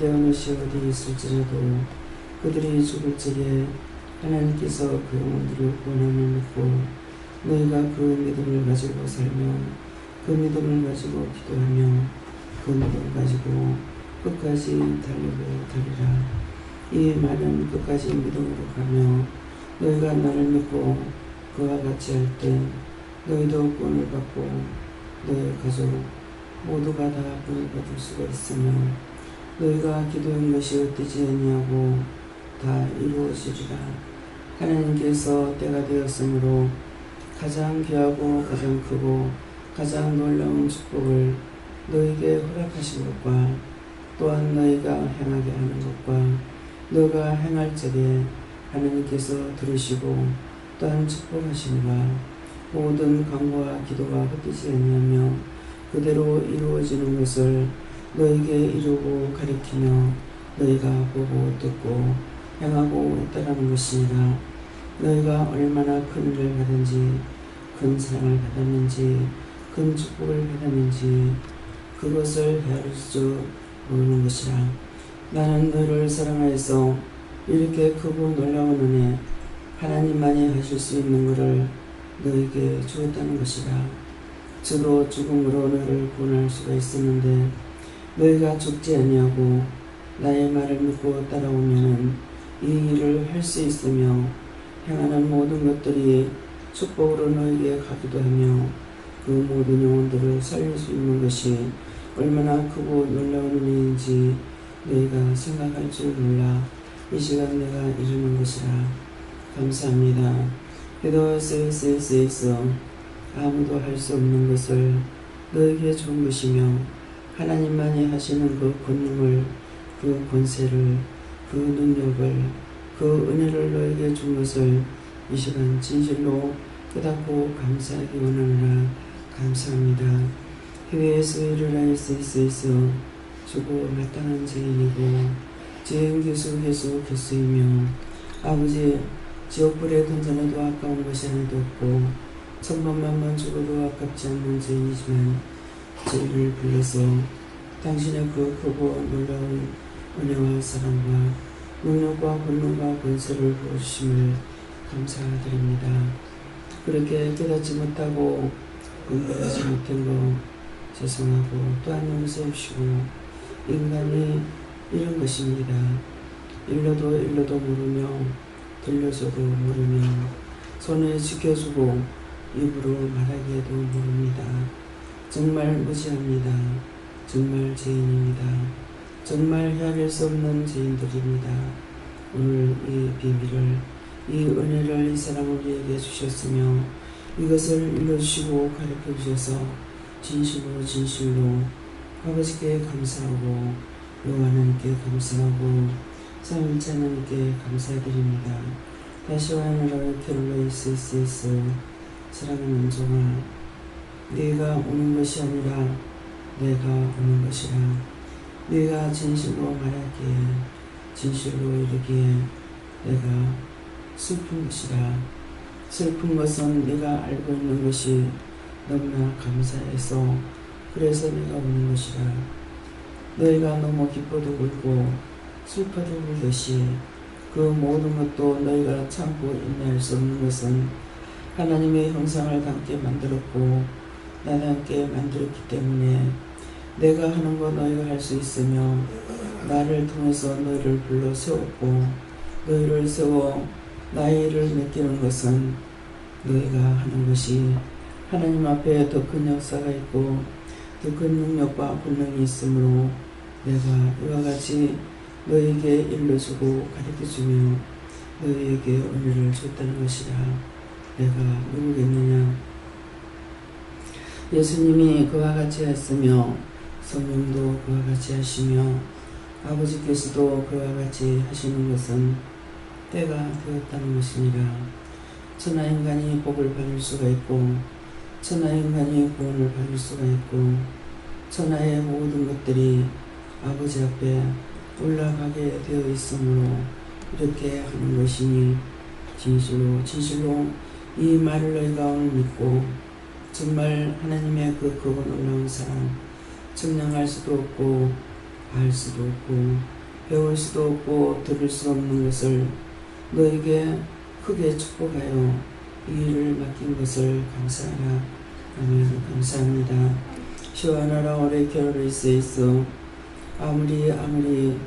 기대하는 것이 어디 있을지라도 그들이 죽을 적에 하나님께서 그 영혼들을 구원함을 믿고 너희가 그 믿음을 가지고 살며 그 믿음을 가지고 기도하며 그 믿음을 가지고 끝까지 달리고 달리라. 이 말은 끝까지 믿음으로 가며 너희가 나를 믿고 그와 같이 할 때 너희도 구원을 받고 너희 가족 모두가 다 구원을 받을 수가 있으며 너희가 기도한 것이 헛되지 아니하고 다 이루어지리라. 하나님께서 때가 되었으므로 가장 귀하고 가장 크고 가장 놀라운 축복을 너희에게 허락하신 것과 또한 너희가 행하게 하는 것과 너가 행할 적에 하나님께서 들으시고 또한 축복하심과 모든 간구와 기도가 헛되지 아니하며 그대로 이루어지는 것을 너희에게 이루고 가리키며 너희가 보고 듣고 행하고 있다라는 것이니라. 너희가 얼마나 큰 일을 받은지 큰 사랑을 받았는지 큰 축복을 받았는지 그것을 헤아릴 줄 모르는 것이라. 나는 너희를 사랑하여서 이렇게 크고 놀라운 은혜 하나님만이 하실 수 있는 것을 너희에게 주었다는 것이라. 저도 죽음으로 너희를 구원할 수가 있었는데 너희가 죽지 아니하고 나의 말을 믿고 따라오면 이 일을 할 수 있으며 행하는 모든 것들이 축복으로 너희에게 가기도 하며 그 모든 영혼들을 살릴 수 있는 것이 얼마나 크고 놀라운 은혜인지 너희가 생각할 줄 몰라 이 시간 내가 이루는 것이라. 감사합니다. 기도하세요. 아무도 할 수 없는 것을 너에게 준 것이며 하나님만이 하시는 그 권능을 그 권세를 그 능력을 그 은혜를 너에게 준 것을 이 시간 진실로 깨닫고 감사하기 원하노라. 감사합니다. 교회에서 일을 할 수 있어 주고 마땅한 죄인이고 죄인 교수이며 아버지 지옥불에 던져놔도 아까운 것이 하나도 없고 천번만번 죽어도 아깝지 않는 죄인이지만 죄를 불러서 당신의 그 크고 놀라운 은혜와 사랑과 능력과 권능과 권세를 부어주심을 감사드립니다. 그렇게 깨닫지 못하고 공부하지 못한 거 죄송하고 또한 용서해 주시고 인간이 이런 것입니다. 일러도 모르며 들려줘도 모르며 손에 지켜주고 입으로 말하기에도 모릅니다. 정말 무지합니다. 정말 죄인입니다. 정말 헤아릴 수 없는 죄인들입니다. 오늘 이 비밀을 이 은혜를 이 사람을 우리에게 주셨으며 이것을 일러주시고 가르쳐 주셔서 진실로 아버지께 감사하고 여호와 하나님께 감사하고 삼위일체 하나님께 감사드립니다. 다시와 하나님의 켈로이스 사랑하는 종아 네가 오는 것이 아니라 내가 오는 것이라. 네가 진실로 말하기에 진실로 이르기에 내가 슬픈 것이라. 슬픈 것은 네가 알고 있는 것이 너무나 감사해서 그래서 내가 오는 것이라. 너희가 너무 기뻐도 울고 슬퍼도 울듯이 그 모든 것도 너희가 참고 인내할 수 없는 것은 하나님의 형상을 닮게 만들었고 나닮게 만들었기 때문에 내가 하는 거 너희가 할 수 있으며 나를 통해서 너희를 불러 세웠고 너희를 세워 나의 일을 맡기는 것은 너희가 하는 것이 하나님 앞에 더 큰 역사가 있고 더 큰 능력과 권능이 있으므로 내가 이와 같이 너희에게 일러주고 가르쳐주며 너희에게 은혜를 줬다는 것이라. 내가 누구겠느냐. 예수님이 그와 같이 했으며 성령도 그와 같이 하시며 아버지께서도 그와 같이 하시는 것은 때가 되었다는 것이니라. 천하인간이 복을 받을 수가 있고 천하인간이 구원을 받을 수가 있고 천하의 모든 것들이 아버지 앞에 올라가게 되어 있으므로 이렇게 하는 것이니 진실로 이 말을 너희가 오늘 믿고 정말 하나님의 그 크고 놀라운 사랑 측량할 수도 없고 알 수도 없고 배울 수도 없고 들을 수 없는 것을 너에게 크게 축복하여 이 일을 맡긴 것을 감사하라. 아멘. 감사합니다. 시원하라 오래 겨울에 있어 아무리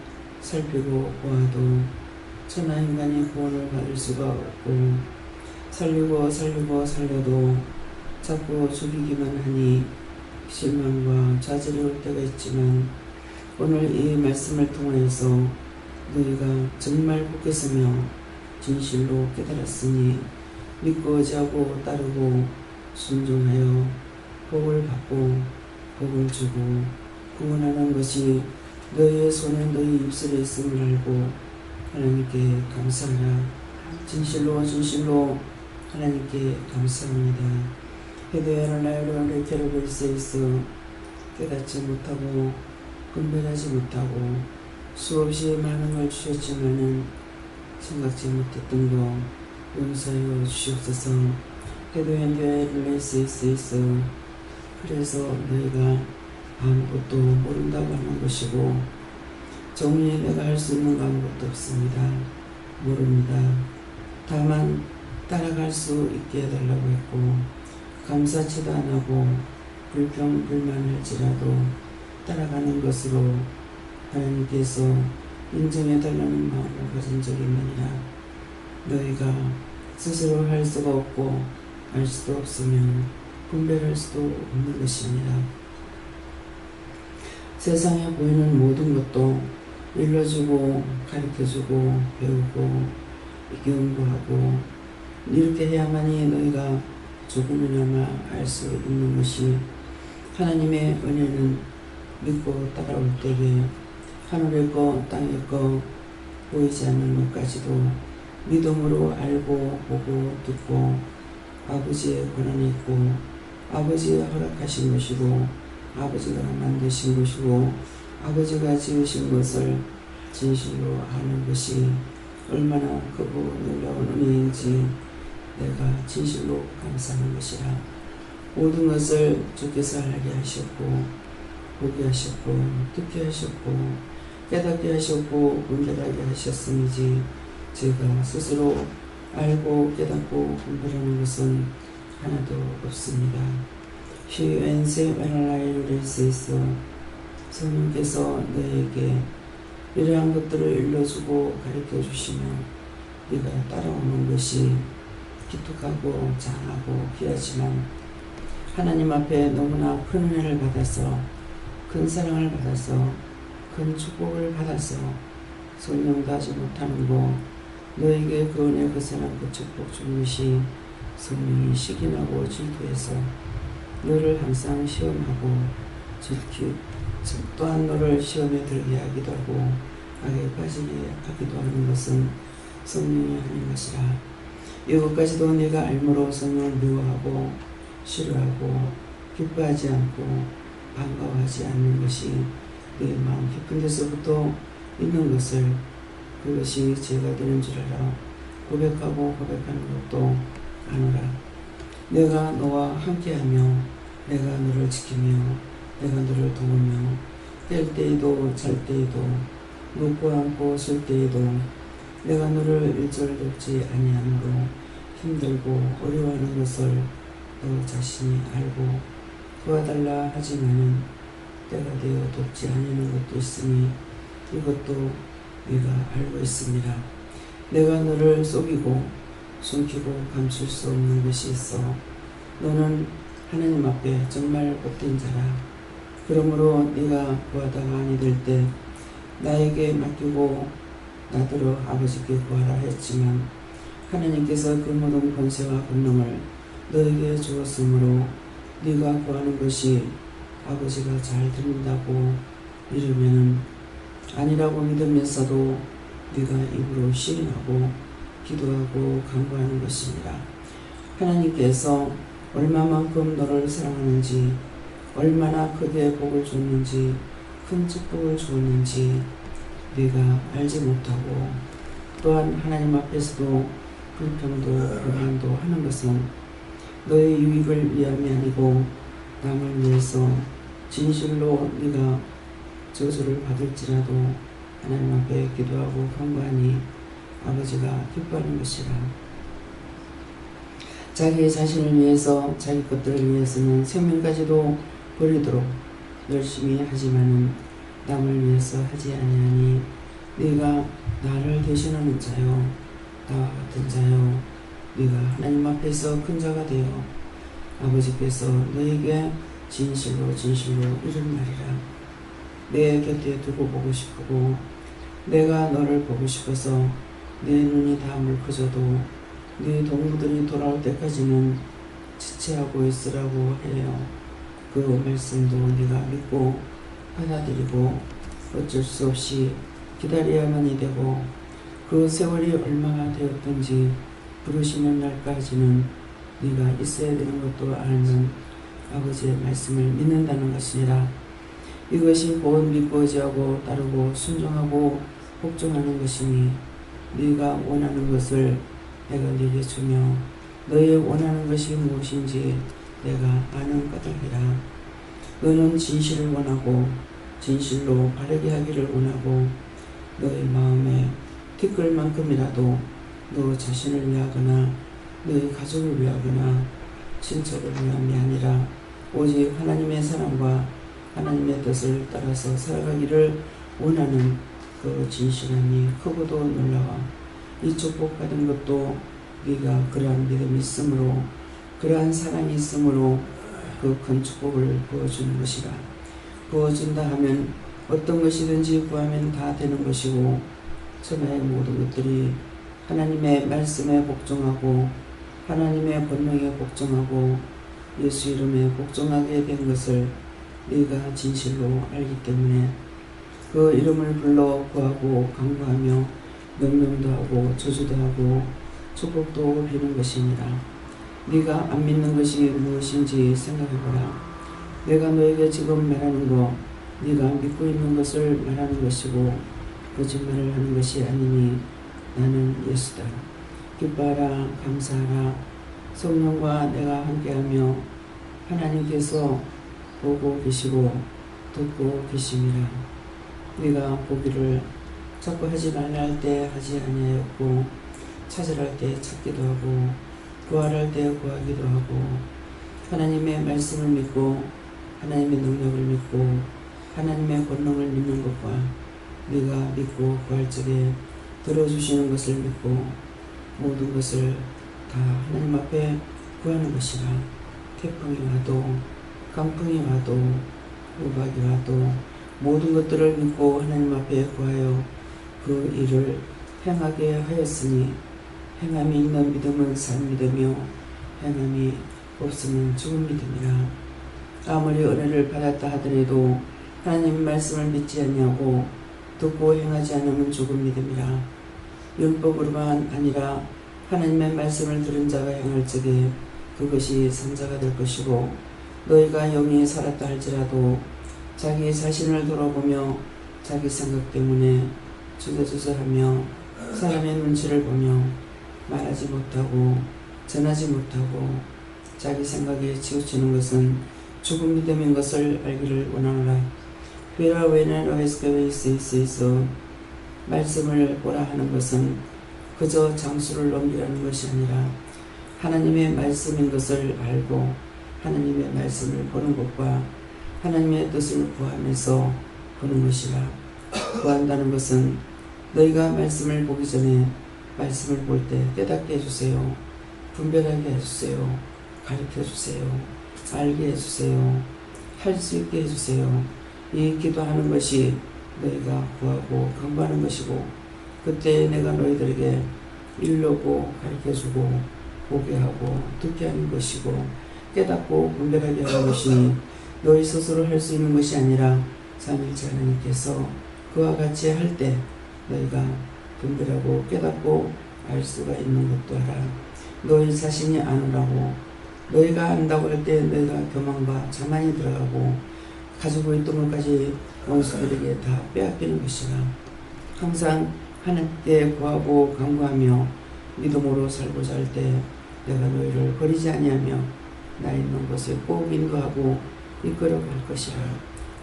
살피고 보아도 천하 인간이 구원을 받을 수가 없고 살려도 자꾸 죽이기만 하니 실망과 좌절이 올 때가 있지만 오늘 이 말씀을 통하여서 너희가 정말 굳게 서며 진실로 깨달았으니 믿고 의지하고 따르고 순종하여 복을 받고 복을 주고 구원하는 것이 너희의 손에 너희 입술에 있음을 알고 하나님께 감사하라. 진실로 하나님께 감사합니다. 회개하는 나를 괴롭을 수 있어 깨닫지 못하고 분별하지 못하고 수없이 많은 걸 주셨지만은 생각지 못했던 거 용서하여 주시옵소서. 회개한 교회를 낼 수 있어 그래서 너희가 아무것도 모른다고 하는 것이고 정리 내가 할 수 있는 거 아무것도 없습니다. 모릅니다. 다만 따라갈 수 있게 해달라고 했고 감사치도 안 하고 불평불만할지라도 따라가는 것으로 하나님께서 인정해달라는 마음을 가진 적이 있느니라. 너희가 스스로 할 수가 없고 알 수도 없으면 분별할 수도 없는 것입니다. 세상에 보이는 모든 것도 일러주고 가르쳐주고 배우고 경고하고 이렇게 해야만이 너희가 조금이나마 알 수 있는 것이 하나님의 은혜는 믿고 따라올 때에 하늘의 거 땅의 거 보이지 않는 것까지도 믿음으로 알고 보고 듣고 아버지의 권한이 있고 아버지가 허락하신 것이고 아버지가 만드신 것이고 아버지가 지으신 것을 진실로 아는 것이 얼마나 크고 놀라운 은혜인지 내가 진실로 감사하는 것이라. 모든 것을 주께서 알게 하셨고 보게 하셨고 듣게 하셨고 깨닫게 하셨고 분별하게 하셨음이지 제가 스스로 알고 깨닫고 분별하는 것은 하나도 없습니다. 시엔세 웨날라이를 있어 성령께서 너에게 이러한 것들을 일러주고 가르쳐 주시며 네가 따라오는 것이 기특하고 장하고 귀하지만 하나님 앞에 너무나 큰 은혜를 받아서 큰 사랑을 받아서 큰 축복을 받아서 성령도 하지 못하는 거 너에게 그 은혜 그 사랑 그 축복 준 것이 성령이 시기나고 질투해서 너를 항상 시험하고 또한 너를 시험에 들게 하기도 하고 악에 빠지게 하기도 하는 것은 성령이 하는 것이라. 이것까지도 네가 알므로 성령을 미워하고 싫어하고 기뻐하지 않고 반가워하지 않는 것이 네 마음 깊은 데서부터 있는 것을 그것이 죄가 되는 줄 알아 고백하고 고백하는 것도 아노라. 내가 너와 함께하며 내가 너를 지키며 내가 너를 도우며 깰 때에도 잘 때에도 눕고 앉고 쓸 때에도 내가 너를 일절 돕지 아니함으로 힘들고 어려워하는 것을 너 자신이 알고 도와달라 하지만은 때가 되어 돕지 아니하는 것도 있으니 이것도 네가 알고 있습니다. 내가 너를 속이고 숨기고 감출 수 없는 것이 있어 너는 하나님 앞에 정말 못된 자라. 그러므로 네가 구하다가 아니 될 때 나에게 맡기고 나더러 아버지께 구하라 했지만 하나님께서 그 모든 권세와 권능을 너에게 주었으므로 네가 구하는 것이 아버지가 잘 들린다고 믿으면은 아니라고 믿으면서도 네가 입으로 시인하고 기도하고 간구하는 것입니다. 하나님께서 얼마만큼 너를 사랑하는지 얼마나 크게 복을 줬는지 큰 축복을 주었는지 네가 알지 못하고 또한 하나님 앞에서도 불평도 불만도 하는 것은 너의 유익을 위함이 아니고 남을 위해서 진실로 네가 저주를 받을지라도 하나님 앞에 기도하고 간구하니 아버지가 기뻐하는 것이라. 자기 자신을 위해서 자기 것들을 위해서는 생명까지도 버리도록 열심히 하지만은 남을 위해서 하지 아니하니 네가 나를 대신하는 자요 나와 같은 자요 네가 하나님 앞에서 큰 자가 되어 아버지께서 너에게 진실로 진실로 이런 말이라. 내 곁에 두고 보고 싶고 내가 너를 보고 싶어서 내 눈이 다 물커져도 네 동무들이 돌아올 때까지는 지체하고 있으라고 해요. 그 말씀도 네가 믿고 받아들이고 어쩔 수 없이 기다려야만이 되고 그 세월이 얼마나 되었든지 부르시는 날까지는 네가 있어야 되는 것도 알면 아버지의 말씀을 믿는다는 것이니라. 이것이 곧 믿고 의지하고 따르고 순종하고 복종하는 것이니 네가 원하는 것을 내가 네게 주며 너의 원하는 것이 무엇인지 내가 아는 까닭이라. 너는 진실을 원하고 진실로 바르게 하기를 원하고 너의 마음에 티끌만큼이라도 너 자신을 위하거나 너의 가족을 위하거나 친척을 위함이 아니라 오직 하나님의 사랑과 하나님의 뜻을 따라서 살아가기를 원하는 그 진실함이 크고도 놀라워. 이 축복받은 것도 네가 그러한 믿음이 있으므로 그러한 사랑이 있으므로 그 큰 축복을 부어주는 것이라. 부어준다 하면 어떤 것이든지 구하면 다 되는 것이고 천하의 모든 것들이 하나님의 말씀에 복종하고 하나님의 권능에 복종하고 예수 이름에 복종하게 된 것을 네가 진실로 알기 때문에 그 이름을 불러 구하고 간구하며 명령도 하고 저주도 하고 축복도 비는 것이니라. 네가 안 믿는 것이 무엇인지 생각해보라. 내가 너에게 지금 말하는 거 네가 믿고 있는 것을 말하는 것이고 거짓말을 하는 것이 아니니 나는 예수다. 기뻐하라 감사하라. 성령과 내가 함께하며 하나님께서 보고 계시고 듣고 계심이라. 네가 보기를 자꾸 하지 말라 할 때 하지 아니하였고 찾으라 할 때 찾기도 하고 구하라 할 때 구하기도 하고 하나님의 말씀을 믿고 하나님의 능력을 믿고 하나님의 권능을 믿는 것과 네가 믿고 구할 적에 들어주시는 것을 믿고 모든 것을 다 하나님 앞에 구하는 것이라. 태풍이 와도 강풍이 와도 우박이 와도 모든 것들을 믿고 하나님 앞에 구하여 그 일을 행하게 하였으니 행함이 있는 믿음은 산 믿음이요 행함이 없으면 죽은 믿음이라. 아무리 은혜를 받았다 하더라도 하나님 말씀을 믿지 아니하고 듣고 행하지 않으면 죽은 믿음이라. 율법으로만 아니라 하나님의 말씀을 들은 자가 행할 적에 그것이 산자가 될 것이고 너희가 영이 살았다 할지라도 자기 자신을 돌아보며 자기 생각 때문에 주저주저하며 사람의 눈치를 보며 말하지 못하고 전하지 못하고 자기 생각에 치우치는 것은 죽은 믿음인 것을 알기를 원하노라. Where when and always 있어 말씀을 보라 하는 것은 그저 장수를 넘기라는 것이 아니라 하나님의 말씀인 것을 알고 하나님의 말씀을 보는 것과 하나님의 뜻을 구하면서 보는 것이라. 구한다는 것은 너희가 말씀을 보기 전에 말씀을 볼 때 깨닫게 해주세요. 분별하게 해주세요. 가르쳐 주세요. 알게 해주세요. 할 수 있게 해주세요. 이 기도하는 것이 너희가 구하고 간구하는 것이고 그때 내가 너희들에게 일러고 가르쳐주고 보게 하고 듣게 하는 것이고 깨닫고 분별하게 하는 것이니 너희 스스로 할 수 있는 것이 아니라 삼위일체 하나님께서 그와 같이 할 때 너희가 분별하고 깨닫고 알 수가 있는 것도 알아. 너희 자신이 아느라고 너희가 안다고 할 때 너희가 교만과 자만이 들어가고 가지고 있던 것까지 원수들에게 다 빼앗기는 것이라. 항상 하나님께 구하고 간구하며 믿음으로 살고자 할 때 내가 너희를 버리지 아니하며 나 있는 곳에 꼭 인도하고 이끌어갈 것이라.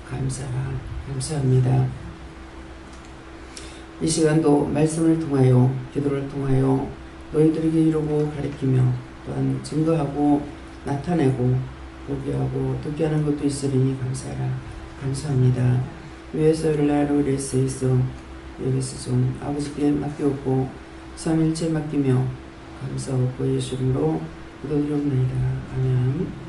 감사합니다. 이 시간도 말씀을 통하여 기도를 통하여 너희들에게 이루고 가르치며 또한 증거하고 나타내고 보게 하고 듣게 하는 것도 있으리니 감사하라. 감사합니다. 위에서 열날 우리에서 있어 여기서 좀 아버지께 맡겼고 삼일째 맡기며 감사하고 예수 이름으로 기도드리옵나이다. 아멘.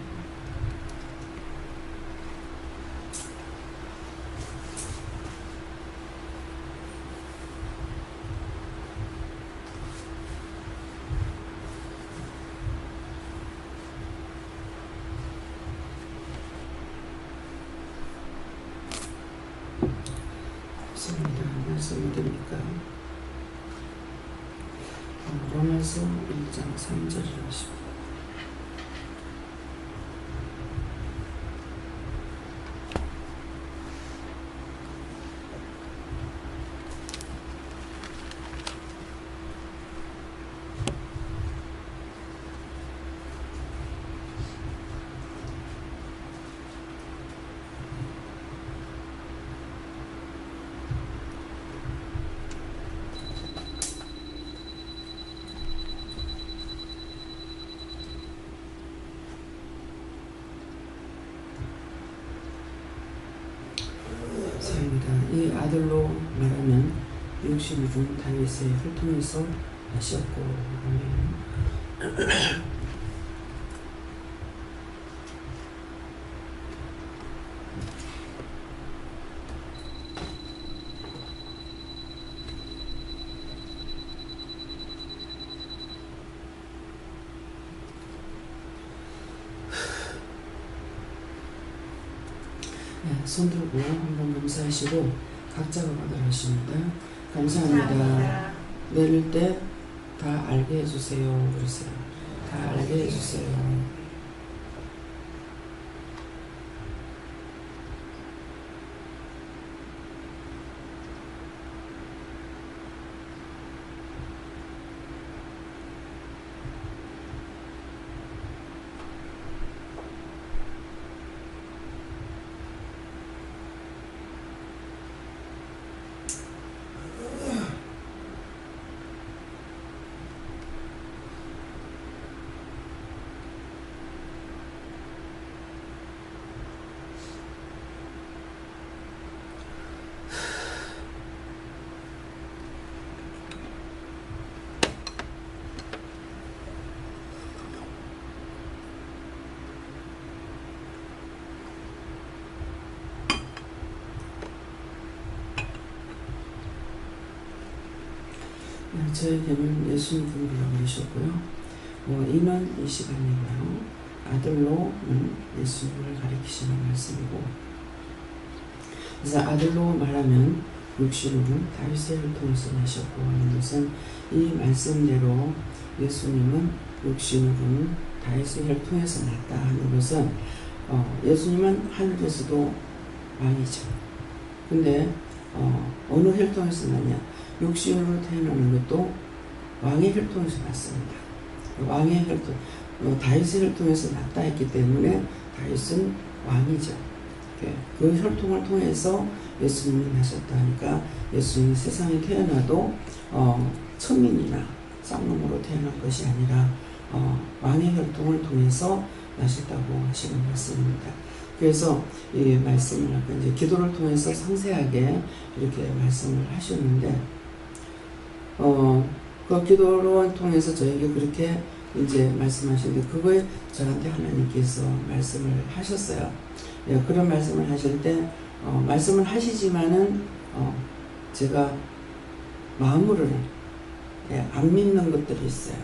말씀이 됩니까? 로마서 1장 3절을 하십니다. 이 아들로 말하면 육신이 준 다윗의 혈통에서 하셨고 손 들고 한번 감사하시고 각자가 받아가십니다. 감사합니다. 내릴 때 다 알게 해주세요. 그러세요. 다 알게 해주세요. 저에게는 예수님 분이라고 그러셨고요. 이는 이 시간이고요. 아들로는 예수님을 가리키시는 말씀이고, 그래서 아들로 말하면 육신으로는 다윗의 혈통에서 나셨고 하는 것은 이 말씀대로 예수님은 육신으로는 다윗의 혈통에서 났다 하는 것은 예수님은 하늘에서도 왕이죠. 근데 어느 혈통에서 났냐? 육신으로 태어나는 것도 왕의 혈통에서 났습니다. 왕의 혈통, 다윗의 혈통에서 났다 했기 때문에 다윗은 왕이죠. 그 혈통을 통해서 예수님이 나셨다 하니까 예수님이 세상에 태어나도 천민이나 쌍놈으로 태어난 것이 아니라 왕의 혈통을 통해서 나셨다고 하시는 말씀입니다. 그래서 이 말씀을 아까 이제 기도를 통해서 상세하게 이렇게 말씀을 하셨는데, 그 기도를 통해서 저에게 그렇게 이제 말씀하시는데, 그거에 저한테 하나님께서 말씀을 하셨어요. 예, 그런 말씀을 하실 때, 말씀을 하시지만은, 제가 마음으로는, 안 믿는 것들이 있어요.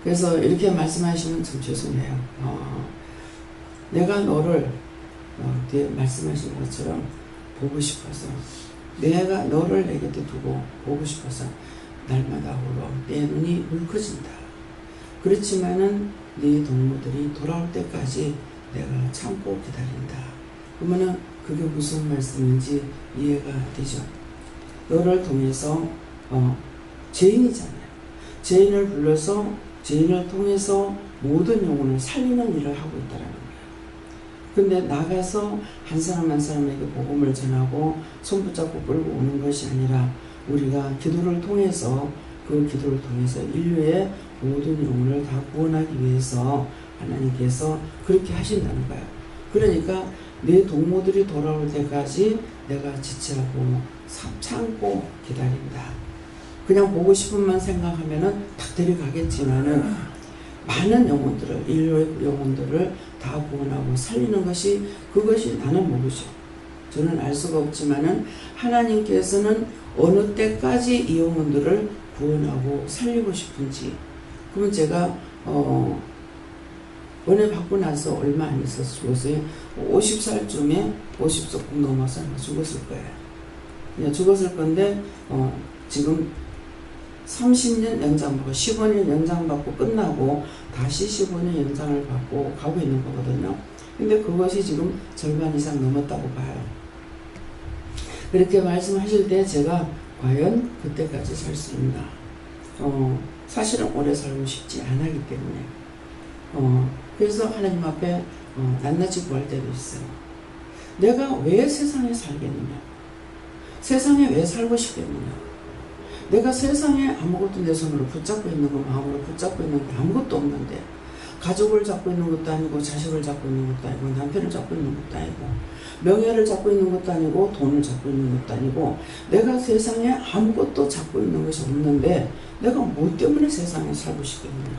그래서 이렇게 말씀하시면 참 죄송해요. 내가 너를, 뒤에 말씀하신 것처럼 보고 싶어서, 내가 너를 내 곁에 두고 보고 싶어서 날마다 울어 내 눈이 울컥진다. 그렇지만은 네 동무들이 돌아올 때까지 내가 참고 기다린다. 그러면은 그게 무슨 말씀인지 이해가 되죠. 너를 통해서 죄인이잖아요. 죄인을 불러서 죄인을 통해서 모든 영혼을 살리는 일을 하고 있다는 거예요. 근데 나가서 한 사람 한 사람에게 복음을 전하고 손 붙잡고 끌고 오는 것이 아니라 우리가 기도를 통해서 그 기도를 통해서 인류의 모든 영혼을 다 구원하기 위해서 하나님께서 그렇게 하신다는 거예요. 그러니까 내 동무들이 돌아올 때까지 내가 지체하고 참고 기다린다. 그냥 보고 싶은만 생각하면은 탁 데려가겠지만은 많은 영혼들을, 인류의 영혼들을 다 구원하고 살리는 것이, 그것이 나는 모르죠. 저는 알 수가 없지만은 하나님께서는 어느 때까지 이 영혼들을 구원하고 살리고 싶은지. 그러면 제가 은혜 받고 나서 얼마 안 있어서 죽었어요. 50살쯤에 50석 넘어서 죽었을 거예요. 그냥 죽었을 건데 지금 30년 연장받고 15년 연장받고 끝나고 다시 15년 연장을 받고 가고 있는 거거든요. 근데 그것이 지금 절반 이상 넘었다고 봐요. 그렇게 말씀하실 때 제가 과연 그때까지 살 수 있나? 사실은 오래 살고 싶지 않았기 때문에 그래서 하나님 앞에 낱낱이 구할 때도 있어요. 내가 왜 세상에 살겠느냐? 세상에 왜 살고 싶겠느냐? 내가 세상에 아무것도 내 손으로 붙잡고 있는 거, 마음으로 붙잡고 있는 게 아무것도 없는데, 가족을 잡고 있는 것도 아니고, 자식을 잡고 있는 것도 아니고, 남편을 잡고 있는 것도 아니고, 명예를 잡고 있는 것도 아니고, 돈을 잡고 있는 것도 아니고, 내가 세상에 아무것도 잡고 있는 것이 없는데 내가 뭐 때문에 세상에 살고 싶겠느냐?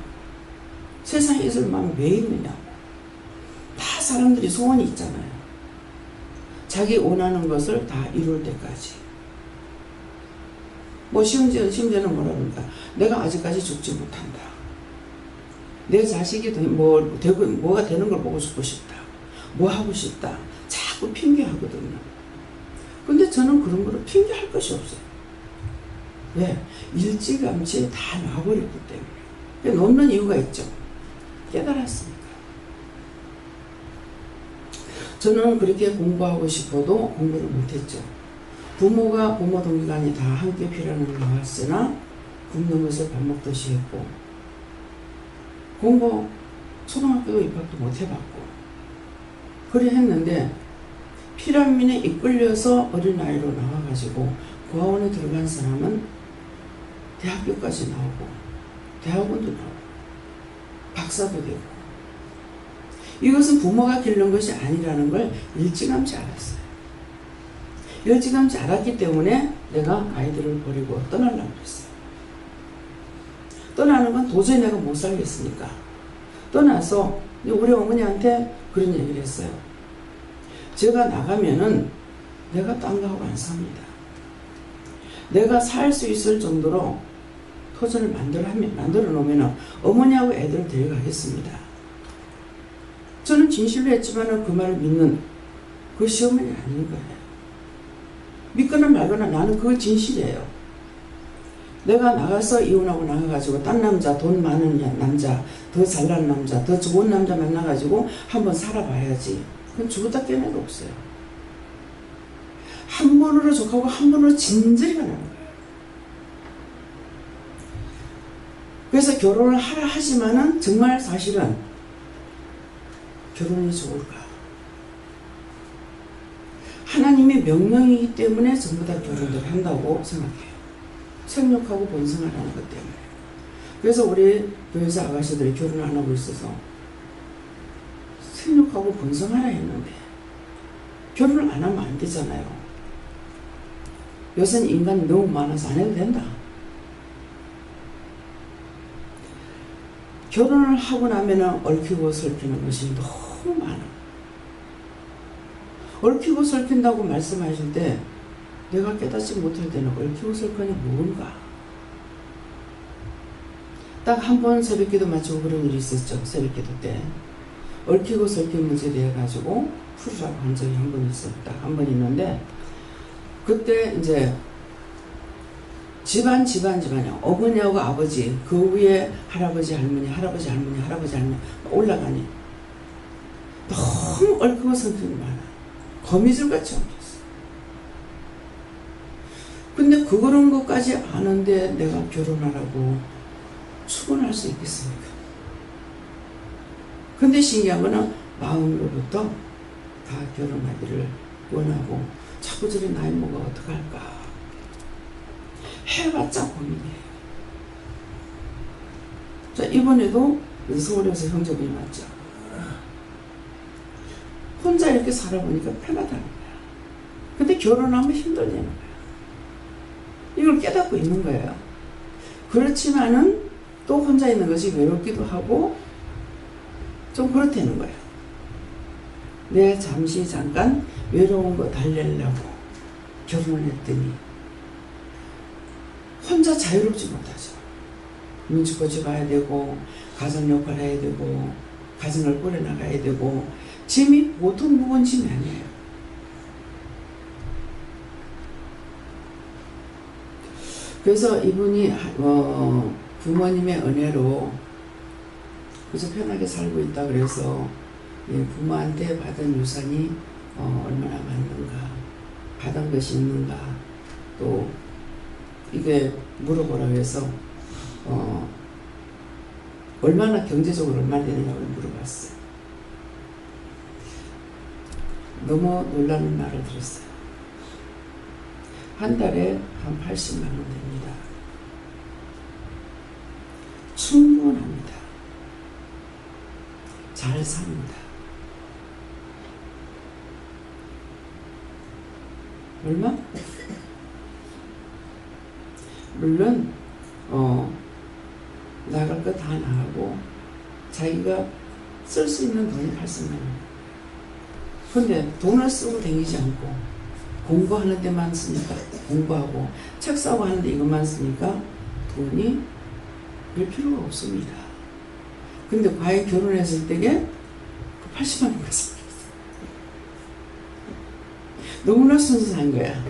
세상에 있을 마음이 왜 있느냐고. 다 사람들이 소원이 있잖아요. 자기 원하는 것을 다 이룰 때까지. 심지어는 뭐라 그럴까? 내가 아직까지 죽지 못한다. 내 자식이 뭐가 되는 걸 보고 싶고 싶다. 뭐 하고 싶다. 자꾸 핑계하거든요. 근데 저는 그런 거를 핑계할 것이 없어요. 왜? 일찌감치 다 놔버렸기 때문에. 놓는 이유가 있죠. 깨달았으니까. 저는 그렇게 공부하고 싶어도 공부를 못했죠. 부모가 부모 동기간이 다 함께 필요는 나왔으나 굶는 것을 밥 먹듯이 했고, 공부 초등학교 입학도 못 해봤고, 그래 했는데 피란민에 이끌려서 어린 나이로 나와가지고 고아원에 들어간 사람은 대학교까지 나오고 대학원도 나오고 박사도 되고, 이것은 부모가 기른 것이 아니라는 걸 일찌감치 알았어요. 일찌감치 알았기 때문에 내가 아이들을 버리고 떠나려고 했어요. 떠나는 건 도저히 내가 못 살겠으니까 떠나서 우리 어머니한테 그런 얘기를 했어요. 제가 나가면은 내가 딴 거하고 안 삽니다. 내가 살 수 있을 정도로 터전을 만들어 놓으면 어머니하고 애들을 데려가겠습니다. 저는 진실로 했지만 그 말을 믿는 그 시어머니 아닌 거예요. 믿거나 말거나 나는 그거 진실이에요. 내가 나가서 이혼하고 나가가지고 딴 남자, 돈 많은 남자, 더 잘난 남자, 더 좋은 남자 만나가지고 한번 살아봐야지. 그건 죽었다 깨어날 거 없어요. 한 번으로 족하고 한 번으로 진절이 가는 거예요. 그래서 결혼을 하라 하지만은 정말 사실은 결혼이 좋을까? 하나님의 명령이기 때문에 전부 다 결혼을 한다고 생각해요. 생육하고 번성을 하는 것 때문에. 그래서 우리 교회에서 아가씨들이 결혼을 안 하고 있어서 생육하고 번성하라 했는데 결혼을 안 하면 안 되잖아요. 요새는 인간이 너무 많아서 안 해도 된다. 결혼을 하고 나면 얽히고 설키는 것이 너무 많아. 얽히고 설킨다고 말씀하실 때 내가 깨닫지 못할 때는 얽히고 설킨이 뭔가. 딱 한 번 새벽기도 마치고 그런 일이 있었죠. 새벽기도 때 얽히고 설킨 문제에 대해 가지고 풀으라고 한 적이 한 번 있었다. 한 번 있는데 그때 이제 집안이요. 어머니하고 아버지, 그 위에 할아버지 할머니 올라가니 너무 얽히고 설킨이 많아. 거미줄같이 엉켰어. 근데 그런 것까지 아는데 내가 결혼하라고 추근할 수 있겠습니까? 근데 신기한 거는 마음으로부터 다 결혼하기를 원하고 자꾸 저리 나이 먹어 어떡할까 해봤자 고민이에요. 자, 이번에도 서울에서 형제분이 왔죠. 혼자 이렇게 살아보니까 편하다는 거야. 근데 결혼하면 힘들다는 거야. 이걸 깨닫고 있는 거예요. 그렇지만은 또 혼자 있는 것이 외롭기도 하고 좀 그렇다는 거예요. 내가 잠깐 외로운 거 달래려고 결혼을 했더니 혼자 자유롭지 못하죠. 눈치껏 봐야 되고 가정 역할 해야 되고 가정을 꾸려나가야 되고 짐이 보통 무거운 짐이 아니에요. 그래서 이분이 부모님의 은혜로 그저 편하게 살고 있다 그래서 부모한테 받은 유산이 얼마나 많는가, 받은 것이 있는가, 또 이게 물어보라고 해서 얼마나 경제적으로 얼마나 되느냐고 물어봤어요. 너무 놀라는 말을 들었어요. 한 달에 한 80만 원 됩니다. 충분합니다. 잘 삽니다. 얼마? 물론 나갈 거 다 나가고 자기가 쓸 수 있는 돈이 80만 원. 근데 돈을 쓰고 다니지 않고 공부하는 데만 쓰니까 공부하고 책 사고 하는데 이것만 쓰니까 돈이 별 필요가 없습니다. 근데 과연 결혼했을 때에 80만 원 갔습니다. 너무나 순수한 거야.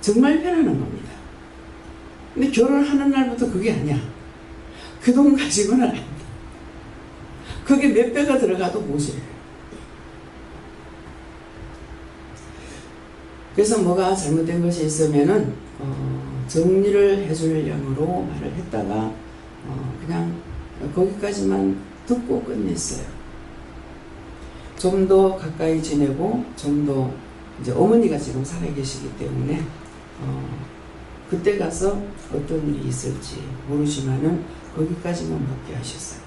정말 편안한 겁니다. 근데 결혼하는 날부터 그게 아니야. 그 돈 가지고는 안 돼. 그게 몇 배가 들어가도 모자라요. 그래서 뭐가 잘못된 것이 있으면은 정리를 해주려고 말을 했다가 그냥 거기까지만 듣고 끝냈어요. 좀 더 가까이 지내고 좀 더 이제 어머니가 지금 살아계시기 때문에 그때 가서 어떤 일이 있을지 모르지만은 거기까지만 묻게 하셨어요.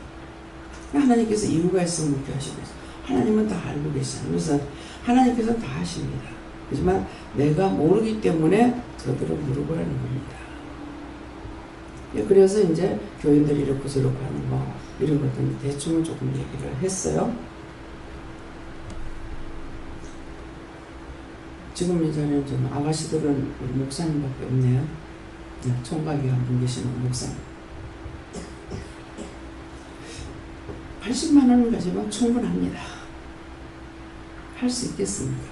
하나님께서 이유가 있으면 묻게 하시고 하나님은 다 알고 계시잖아요. 그래서 하나님께서는 다 하십니다. 하지만 내가 모르기 때문에 저들은 물어보라는 겁니다. 그래서 이제 교인들이 이렇게 저렇게 하는 거 이런 것들 대충 조금 얘기를 했어요. 지금 이 자리에 좀 아가씨들은 우리 목사님밖에 없네요. 총각이 한 분 계시는 목사님. 80만 원을 가지면 충분합니다. 할 수 있겠습니까?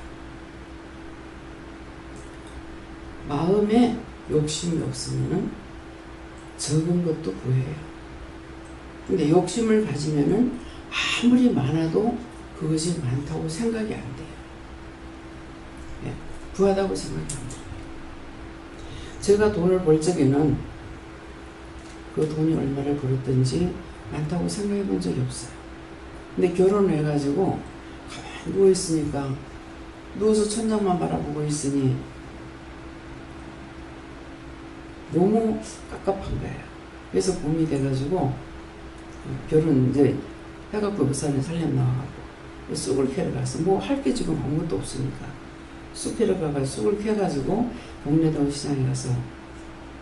마음에 욕심이 없으면은 적은 것도 구해요. 근데 욕심을 가지면은 아무리 많아도 그것이 많다고 생각이 안 돼요. 부하다고 생각이 안 돼요. 제가 돈을 벌 적에는 그 돈이 얼마를 벌었든지 많다고 생각해 본 적이 없어요. 근데 결혼을 해가지고 가만히 누워있으니까 누워서 천장만 바라보고 있으니 너무 깝깝한 거예요. 그래서 봄이 돼가지고 결혼 이제 해갖고 부산에 살림 나와갖고 쑥을 캐러 가서 뭐 할 게 지금 아무것도 없으니까 쑥 캐러 가가지고 쑥을 캐가지고 동래동 시장에 가서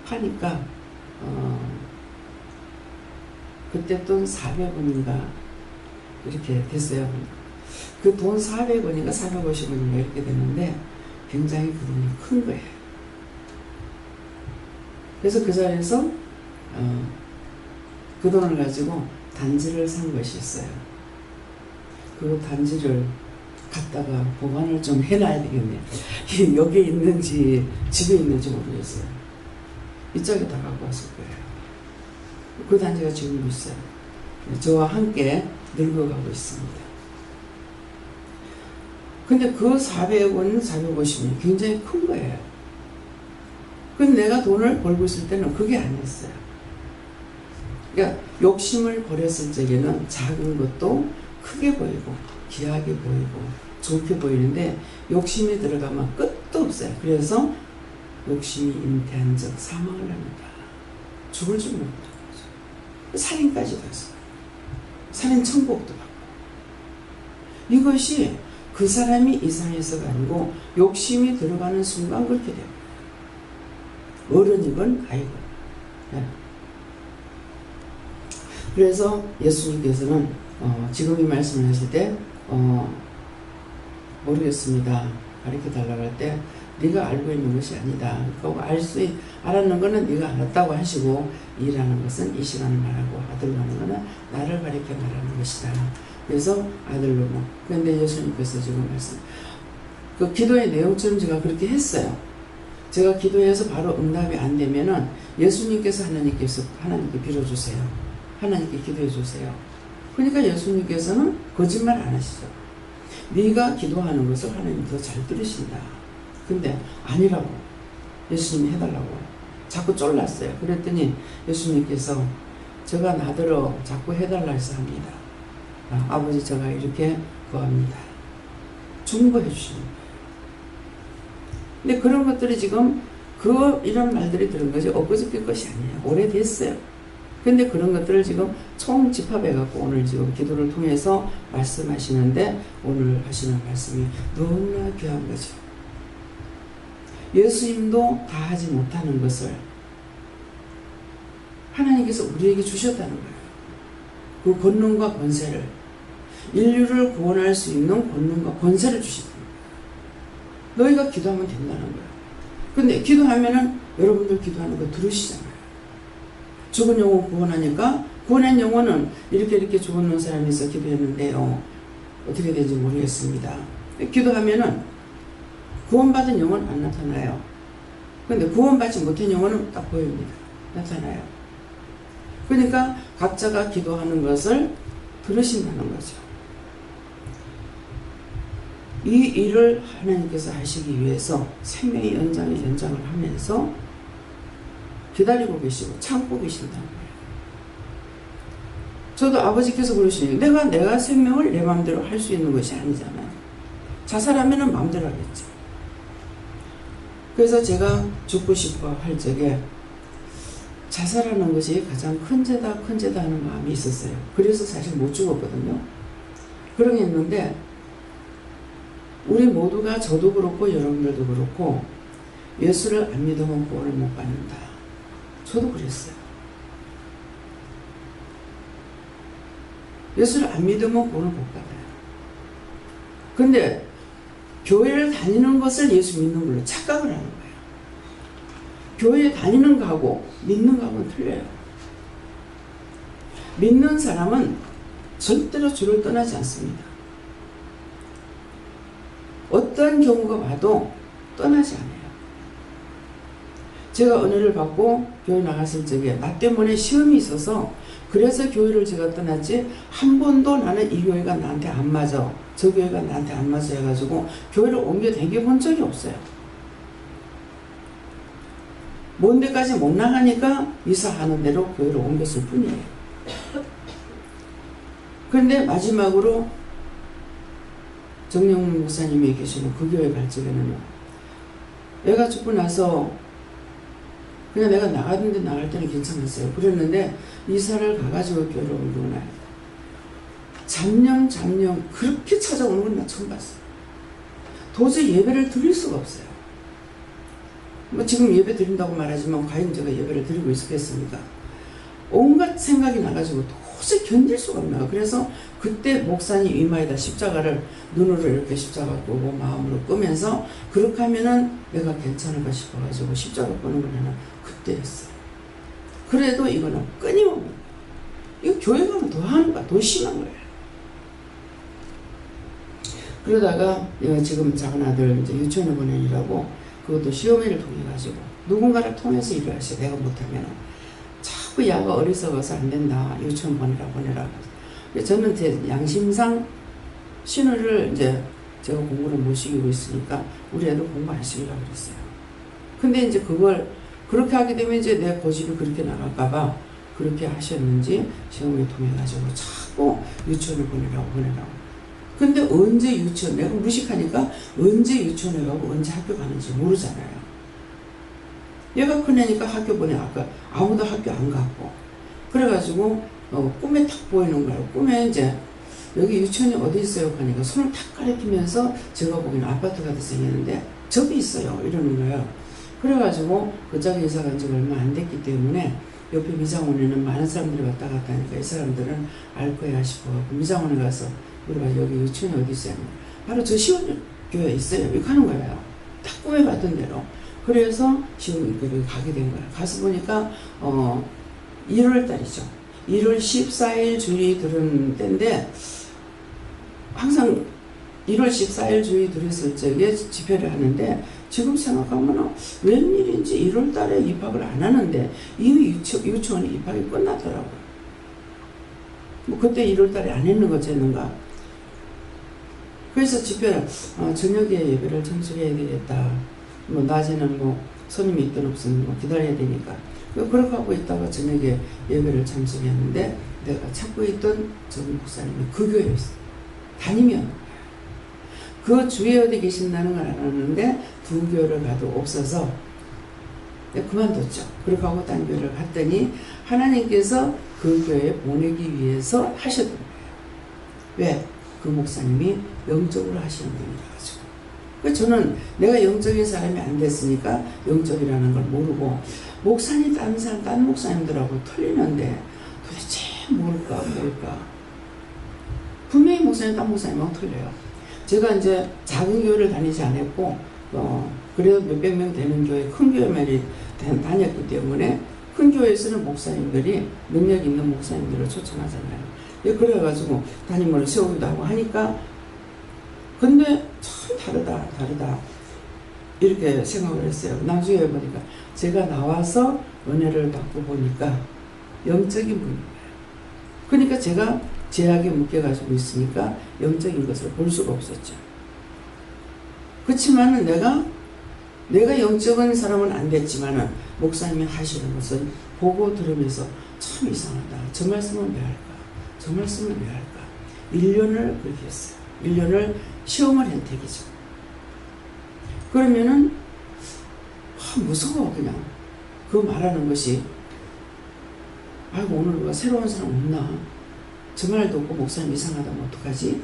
파니까 그때 돈 400원인가 이렇게 됐어요. 그 돈 400원인가 450원인가 이렇게 됐는데 굉장히 그 돈이 큰 거예요. 그래서 그 자리에서 그 돈을 가지고 단지를 산 것이 있어요. 그 단지를 갖다가 보관을 좀 해놔야 되겠네요. 여기에 있는지 집에 있는지 모르겠어요. 이쪽에 다 갖고 왔을 거예요. 그 단지가 지금도 있어요. 저와 함께 늙어가고 있습니다. 근데 그 400원, 450원이 굉장히 큰 거예요. 근데 내가 돈을 벌고 있을 때는 그게 아니었어요. 그러니까 욕심을 버렸을 적에는 작은 것도 크게 보이고 귀하게 보이고 좋게 보이는데 욕심이 들어가면 끝도 없어요. 그래서 욕심이 잉태한 적 사망을 합니다. 죽을 줄 모른다는 거죠. 살인까지도 해서 살인 천국도 받고. 이것이 그 사람이 이상해서가 아니고 욕심이 들어가는 순간 그렇게 돼요. 어른이건 아이건. 네. 그래서 예수님께서는 지금 이 말씀을 하실 때 모르겠습니다. 가르쳐 달라고 할 때 네가 알고 있는 것이 아니다. 알았는 것은 네가 알았다고 하시고 이라는 것은 이 시간을 말하고 아들로 하는 것은 나를 가리켜 말하는 것이다. 그래서 아들로 그런데 예수님께서 지금 그 기도의 내용처럼 제가 그렇게 했어요. 제가 기도해서 바로 응답이 안 되면은 예수님께서 하나님께 빌어주세요. 하나님께 기도해 주세요. 그러니까 예수님께서는 거짓말 안 하시죠. 네가 기도하는 것을 하나님이 더 잘 들으신다. 근데 아니라고. 예수님이 해달라고. 자꾸 쫄랐어요. 그랬더니 예수님께서 제가 나더러 자꾸 해달라 해서 합니다. 아버지 제가 이렇게 구합니다. 중보해 주십니다. 근데 그런 것들이 지금 이런 말들이 들은 것이 엊그저께 것이 아니에요. 오래됐어요. 근데 그런 것들을 지금 총 집합해갖고 오늘 지금 기도를 통해서 말씀하시는데 오늘 하시는 말씀이 너무나 귀한 거죠. 예수님도 다 하지 못하는 것을 하나님께서 우리에게 주셨다는 거예요. 그 권능과 권세를, 인류를 구원할 수 있는 권능과 권세를 주셨다는 거예요. 너희가 기도하면 된다는 거예요. 근데 기도하면은 여러분들 기도하는 거 들으시잖아요. 죽은 영혼 구원하니까 구원한 영혼은 이렇게 죽은 사람이 있어 기도했는데요. 어떻게 되는지 모르겠습니다. 기도하면은 구원받은 영혼 안 나타나요. 근데 구원받지 못한 영혼은 딱 보입니다. 나타나요. 그러니까 각자가 기도하는 것을 들으신다는 거죠. 이 일을 하나님께서 하시기 위해서 생명의 연장을 하면서 기다리고 계시고 참고 계신다는 거예요. 저도 아버지께서 그러시니 내가 생명을 내 마음대로 할 수 있는 것이 아니잖아요. 자살하면은 마음대로 하겠죠. 그래서 제가 죽고 싶어 할 적에 자살하는 것이 가장 큰 죄다 하는 마음이 있었어요. 그래서 사실 못 죽었거든요. 그런 게 있는데 우리 모두가 저도 그렇고 여러분들도 그렇고 예수를 안 믿으면 구원을 못 받는다. 저도 그랬어요. 예수를 안 믿으면 구원을 못 받아요. 근데 교회를 다니는 것을 예수 믿는 걸로 착각을 하는 거예요. 교회에 다니는 거하고 믿는 거하고는 틀려요. 믿는 사람은 절대로 주를 떠나지 않습니다. 어떤 경우가 와도 떠나지 않아요. 제가 은혜를 받고 교회 나갔을 적에 나 때문에 시험이 있어서 그래서 교회를 제가 떠났지 한 번도 나는 이 교회가 나한테 안 맞아 저 교회가 나한테 안 맞아 해가지고 교회를 옮겨 다녀본 적이 없어요. 먼 데까지 못 나가니까 이사하는 대로 교회를 옮겼을 뿐이에요. 그런데 마지막으로 정영문 목사님이 계시는 그 교회 갈 적에는 애가 죽고 나서 그냥 내가 나갈 때는 괜찮았어요. 그랬는데 이사를 가가지고 교회를 옮기고 나요. 잡념 그렇게 찾아오는 건 나 처음 봤어요. 도저히 예배를 드릴 수가 없어요. 뭐 지금 예배 드린다고 말하지만 과연 제가 예배를 드리고 있었겠습니까? 온갖 생각이 나가지고 도저히 견딜 수가 없나요. 그래서 그때 목사님 이마에다 십자가를 눈으로 이렇게 십자가 끄고 마음으로 끄면서 그렇게 하면은 내가 괜찮을까 싶어가지고 십자가 끄는 걸 나는 그때 했어요. 그래도 이거는 끊임없는 이거 교회 가면 더 하는 거야. 더 심한 거예요. 그러다가 지금 작은 아들 이제 유치원에 보내느라고 그것도 시험회를 통해 가지고 누군가를 통해서 일을 하셔. 내가 못하면 자꾸 야가 어리석어서 안 된다. 유치원 보내라. 저는 제 양심상 신우를 이제 제가 공부를 못 시키고 있으니까 우리 애들 공부 안 시키려고 그랬어요. 근데 이제 그걸 그렇게 하게 되면 이제 내 고집이 그렇게 나갈까봐 그렇게 하셨는지 시험을 통해 가지고 자꾸 유치원을 보내라고. 근데 언제 유치원, 내가 무식하니까 언제 유치원에 가고 언제 학교 가는지 모르잖아요. 얘가 큰애니까 학교 보내. 아까 아무도 학교 안 갔고. 그래가지고 꿈에 탁 보이는 거예요. 꿈에 이제 여기 유치원이 어디 있어요? 하니까 손을 탁 가리키면서 제가 보기에는 아파트 같이 생겼는데 저기 있어요. 이러는 거예요. 그래가지고 그 짝에 이사 간 지가 얼마 안 됐기 때문에 옆에 미장원에는 많은 사람들이 왔다 갔다 하니까 이 사람들은 알 거야 싶어갖고 미장원에 가서 물어봐. 여기 유치원이 어디 있어요? 바로 저 시원교회에 있어요. 이렇게 하는 거예요. 딱 꿈에 봤던 대로. 그래서 시원교회에 가게 된 거예요. 가서 보니까 1월 달이죠. 1월 14일 주일이 들은 때인데 항상 1월 14일 주일이 들었을 적에 집회를 하는데 지금 생각하면 웬일인지 1월 달에 입학을 안 하는데 이미 유치원이 입학이 끝나더라고요. 뭐 그때 1월 달에 안 했는 거였는가. 그래서 집회를 저녁에 예배를 참석해야 되겠다. 뭐 낮에는 뭐 손님이 있든 없든 뭐 기다려야 되니까. 그렇게 하고 있다가 저녁에 예배를 참석했는데 내가 찾고 있던 저 목사님이 그 교회에 있어요. 담임이었는 그 주에 어디 계신다는 걸 알았는데 두 교회를 가도 없어서 그만뒀죠. 그렇게 하고 딴 교회를 갔더니 하나님께서 그 교회에 보내기 위해서 하셨던 거예요. 왜? 그 목사님이 영적으로 하시는 분이라 가지고. 저는 내가 영적인 사람이 안 됐으니까 영적이라는 걸 모르고 목사님 딴 목사님들하고 틀리는데 도대체 뭘까. 분명히 목사님 딴 목사님하고 틀려요. 제가 이제 작은 교회를 다니지 않았고 그래도 몇백 명 되는 교회, 큰 교회만 다녔기 때문에 큰 교회에서는 목사님들이 능력 있는 목사님들을 초청하잖아요. 그래가지고 담임을 세우기도 하고 하니까 근데 참 다르다 이렇게 생각을 했어요. 나중에 보니까 제가 나와서 은혜를 받고 보니까 영적인 분이에요. 그러니까 제가 제약에 묶여가지고 있으니까 영적인 것을 볼 수가 없었죠. 그렇지만은 내가 영적인 사람은 안 됐지만은 목사님이 하시는 것을 보고 들으면서 참 이상하다. 저 말씀은 왜 할까? 1년을 그렇게 했어요. 1년을 시험을 한 택이죠. 그러면은 무서워. 그냥 그 말하는 것이 아이고 오늘 누가 새로운 사람 없나? 저 말도 없고 목사님 이상하다면 어떡하지?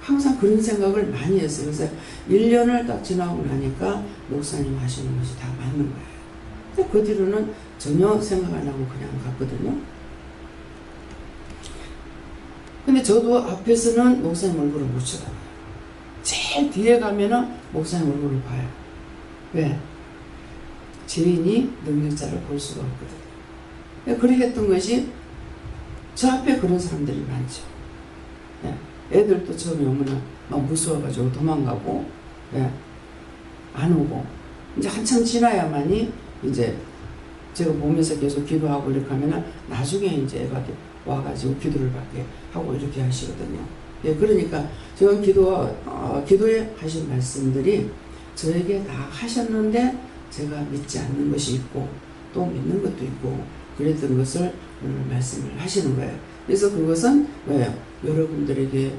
항상 그런 생각을 많이 했어요. 그래서 1년을 딱 지나고 나니까 목사님 하시는 것이 다 맞는 거예요. 근데 그 뒤로는 전혀 생각 안 하고 그냥 갔거든요. 근데 저도 앞에서는 목사님 얼굴을 못 쳐다봐요. 제일 뒤에 가면은 목사님 얼굴을 봐요. 왜? 죄인이 능력자를 볼 수가 없거든요. 그렇게 했던 것이 저 앞에 그런 사람들이 많죠. 애들도 처음에 오면 막 무서워가지고 도망가고, 안 오고, 이제 한참 지나야만이 이제 제가 보면서 계속 기도하고 이렇게 하면은 나중에 이제 애가 와가지고 기도를 받게 하고 이렇게 하시거든요. 그러니까 제가 기도에 하신 말씀들이 저에게 다 하셨는데 제가 믿지 않는 것이 있고 또 믿는 것도 있고 그랬던 것을 오늘 말씀을 하시는 거예요. 그래서 그것은 왜요? 여러분들에게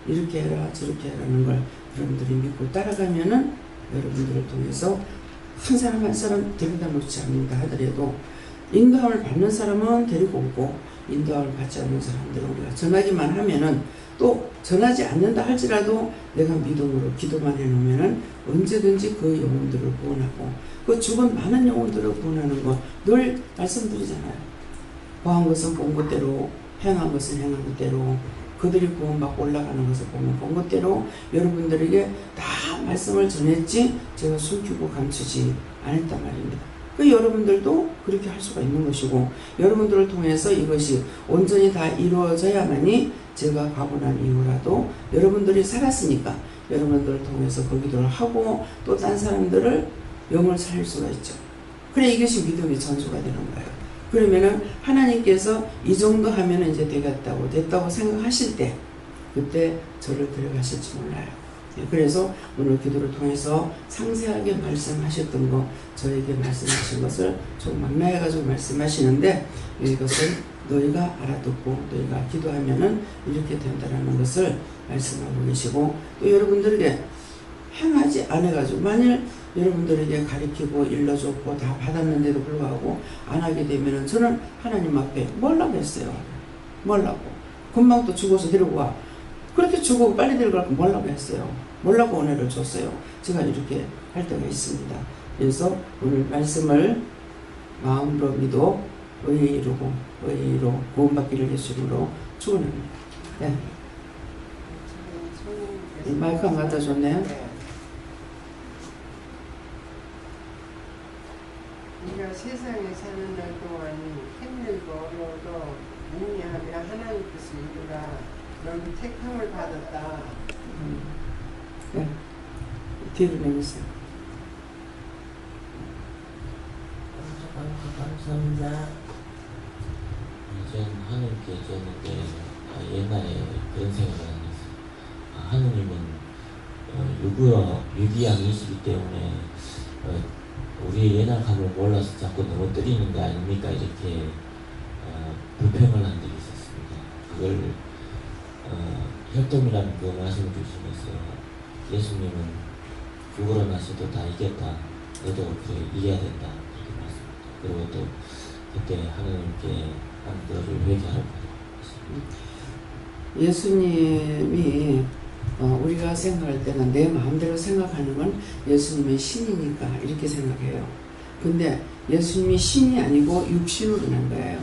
이렇게 해라 저렇게 해라는 걸 여러분들이 믿고 따라가면은 여러분들을 통해서 한 사람 한 사람 데려다 놓지 않는다 하더라도 인도함을 받는 사람은 데리고 오고 인도함을 받지 않는 사람들은 우리가 전하기만 하면은 또 전하지 않는다 할지라도 내가 믿음으로 기도만 해놓으면은 언제든지 그 영혼들을 구원하고 그 죽은 많은 영혼들을 구원하는 거 늘 말씀드리잖아요. 보한 것은 본 것대로 행한 것은 행한 것대로 그들이 구원받고 올라가는 것을 보면 본 것대로 여러분들에게 다 말씀을 전했지 제가 숨기고 감추지 않았단 말입니다. 그 여러분들도 그렇게 할 수가 있는 것이고 여러분들을 통해서 이것이 온전히 다 이루어져야만이 제가 가고 난 이후라도 여러분들이 살았으니까 여러분들을 통해서 그 기도를 하고 또 딴 사람들을 영을 살릴 수가 있죠. 그래 이것이 믿음의 전수가 되는 거예요. 그러면은 하나님께서 이 정도 하면 이제 됐다고 생각하실 때 그때 저를 데려가실지 몰라요. 그래서 오늘 기도를 통해서 상세하게 말씀하셨던 거 저에게 말씀하신 것을 좀 만나해가지고 말씀하시는데 이것을 너희가 알아듣고 너희가 기도하면은 이렇게 된다라는 것을 말씀하고 계시고, 또 여러분들에게 행하지 않아가지고 만일 여러분들에게 가르치고 일러줬고 다 받았는데도 불구하고 안 하게 되면은 저는 하나님 앞에 뭐라고 했어요? 뭐라고? 금방 또 죽어서 데리고 와. 그렇게 죽고 빨리 데려가고 뭐라고 했어요? 뭐라고 은혜를 줬어요? 제가 이렇게 할 때가 있습니다. 그래서 오늘 말씀을 마음으로 믿어 의로 구원받기를 예수님으로 축원합니다. 네. 마이크 안 갖다 줬네요. 우리가 세상에 사는 날 동안 힘들고 어려워도 문의하며 하나님께서 우리가 너희 택함을 받았다. 네. 뒤로 내주세요. 감사합니다. 전 하나님께 줬는데 옛날에 그런 생각을 했어요. 하느님은 유기양이시기 때문에 우리의 연약함을 몰라서 자꾸 넘어뜨리는 거 아닙니까? 이렇게 불평을 한 적이 있었습니다. 그걸 혈통이라는 그 말씀을 주시면서 예수님은 죽으러 나셔도 다 이겼다. 너도 그렇게 이겨야 된다. 이렇게 말씀합니다. 그리고 또 그때 하나님께 너를 회개하라고 하셨습니다. 예수님이 우리가 생각할 때는 내 마음대로 생각하는 건 예수님의 신이니까 이렇게 생각해요. 근데 예수님이 신이 아니고 육신으로 난 거예요.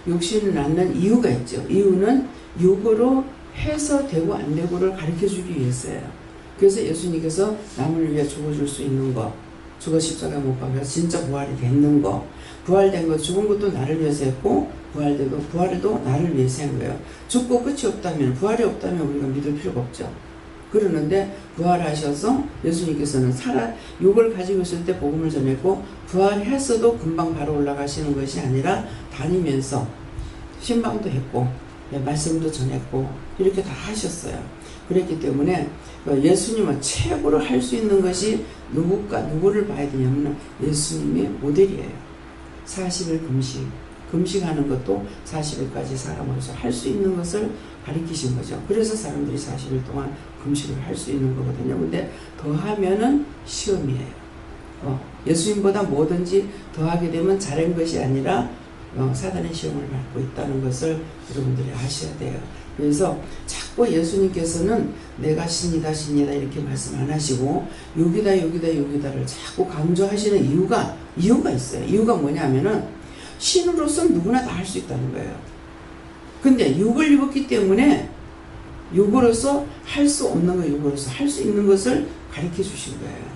육신으로 낳는 이유가 있죠. 이유는 육으로 해서 되고 안 되고를 가르쳐주기 위해서예요. 그래서 예수님께서 남을 위해 죽어줄 수 있는 거, 죽어 십자가 못 박혀서 진짜 부활이 됐는 거, 부활된 거, 죽은 것도 나를 위해서 했고 부활되고 부활도 나를 위해서 한 거예요. 죽고 끝이 없다면, 부활이 없다면 우리가 믿을 필요가 없죠. 그러는데 부활하셔서 예수님께서는 육을 가지고 있을 때 복음을 전했고, 부활했어도 금방 바로 올라가시는 것이 아니라 다니면서 신방도 했고 말씀도 전했고 이렇게 다 하셨어요. 그랬기 때문에 예수님은 최고로 할 수 있는 것이 누구를 봐야 되냐면 예수님의 모델이에요. 40일 금식하는 것도 40일까지 사람으로서 할 수 있는 것을 가리키신 거죠. 그래서 사람들이 40일 동안 금식을 할 수 있는 거거든요. 근데 더하면은 시험이에요. 예수님보다 뭐든지 더하게 되면 잘한 것이 아니라 사단의 시험을 받고 있다는 것을 여러분들이 아셔야 돼요. 그래서 자꾸 예수님께서는 내가 신이다 이렇게 말씀 안 하시고 여기다를 자꾸 강조하시는 이유가 있어요. 이유가 뭐냐면은 신으로서 누구나 다 할 수 있다는 거예요. 근데 육을 입었기 때문에 육으로서 할 수 없는 거 육으로서 할 수 있는 것을 가르쳐 주신 거예요.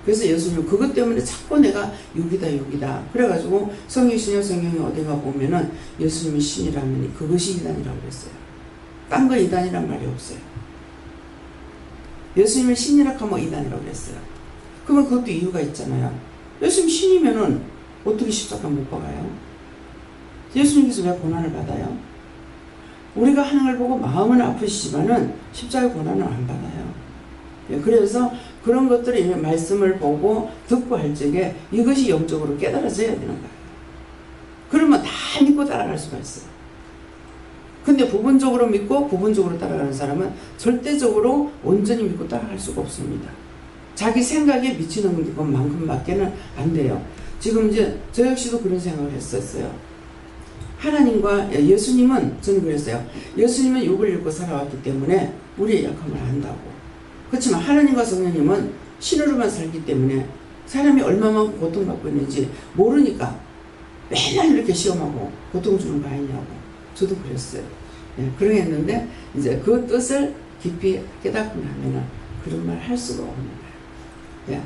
그래서 예수님 그것 때문에 자꾸 내가 육이다 그래가지고 성경이 어디가 보면은 예수님이 신이라면 그것이 이단이라고 그랬어요. 딴 거 이단이란 말이 없어요. 예수님이 신이라고 하면 이단이라고 그랬어요. 그러면 그것도 이유가 있잖아요. 예수님 신이면은 어떻게 십자가 못 박아요? 예수님께서 왜 고난을 받아요? 우리가 하는 걸 보고 마음은 아프시지만은 십자가의 고난은 안 받아요. 그래서 그런 것들을 말씀을 보고 듣고 할 적에 이것이 영적으로 깨달아져야 되는 거예요. 그러면 다 믿고 따라갈 수가 있어요. 근데 부분적으로 믿고 부분적으로 따라가는 사람은 절대적으로 온전히 믿고 따라갈 수가 없습니다. 자기 생각에 미치는 것만큼밖에는 안 돼요. 지금 이제 저 역시도 그런 생각을 했었어요. 하나님과 예수님은 저는 그랬어요. 예수님은 욕을 읽고 살아왔기 때문에 우리의 약함을 안다고. 그렇지만 하나님과 성령님은 신으로만 살기 때문에 사람이 얼마만큼 고통받고 있는지 모르니까 맨날 이렇게 시험하고 고통 주는 거 아니냐고. 저도 그랬어요. 그러겠는데 이제 그 뜻을 깊이 깨닫고 나면은 그런 말 할 수가 없는 거예요.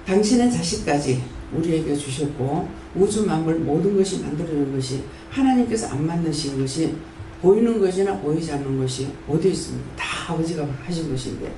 당신의 자식까지 우리에게 주셨고 우주 만물 모든 것이 만들어진 것이 하나님께서 안 만드신 것이 보이는 것이나 보이지 않는 것이 어디 있습니까? 다 아버지가 하신 것인데.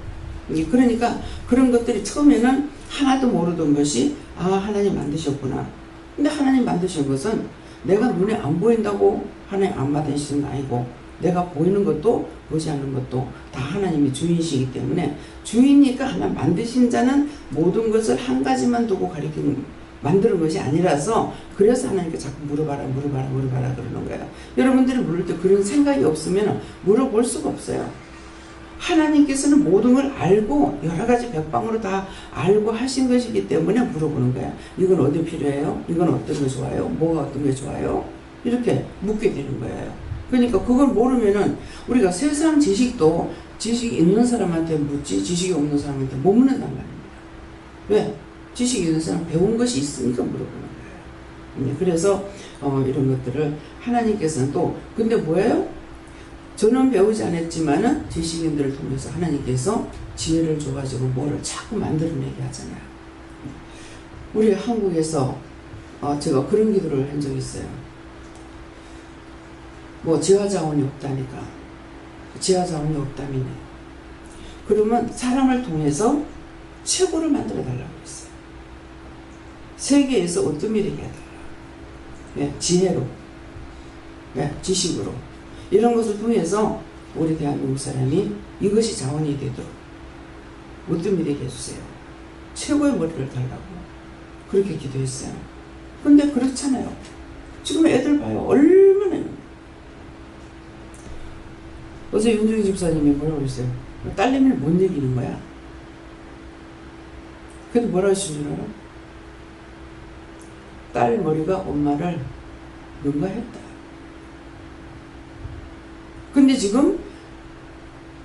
그러니까 그런 것들이 처음에는 하나도 모르던 것이 하나님 만드셨구나. 근데 하나님 만드신 것은 내가 눈에 안 보인다고 하나님 안 만드시는 거 아니고 내가 보이는 것도 보지 않는 것도 다 하나님이 주인이시기 때문에 주인이니까 하나 만드신 자는 모든 것을 한 가지만 두고 가리키는 만드는 것이 아니라서 그래서 하나님께 자꾸 물어봐라 그러는 거예요. 여러분들이 물을 때 그런 생각이 없으면 물어볼 수가 없어요. 하나님께서는 모든 걸 알고 여러 가지 백방으로 다 알고 하신 것이기 때문에 물어보는 거야. 이건 어디 필요해요? 이건 어떤 게 좋아요? 뭐가 어떤 게 좋아요? 이렇게 묻게 되는 거예요. 그러니까 그걸 모르면은 우리가 세상 지식도 지식이 있는 사람한테 묻지 지식이 없는 사람한테 못 묻는단 말입니다. 왜? 지식이 있는 사람 배운 것이 있으니까 물어보는 거예요. 그래서 이런 것들을 하나님께서는 또 근데 뭐예요? 저는 배우지 않았지만은 지식인들을 통해서 하나님께서 지혜를 줘가지고 뭐를 자꾸 만들어내게 하잖아요. 우리 한국에서 제가 그런 기도를 한 적이 있어요. 뭐 지하자원이 없다니까. 지하자원이 없다면요. 그러면 사람을 통해서 최고를 만들어 달라고 했어요. 세계에서 어떤 일을 해야 달라. 네, 지혜로, 네, 지식으로. 이런 것을 통해서 우리 대한민국 사람이 이것이 자원이 되도록 어떤 일을 해주세요. 최고의 머리를 달라고 그렇게 기도했어요. 근데 그렇잖아요. 지금 애들 봐요. 얼마나 어제 윤중희 집사님이 뭐라고 그랬어요? 딸내미를 못 이기는 거야. 근데 뭐라고 하시는 줄 알아? 딸 머리가 엄마를 능가했다. 근데 지금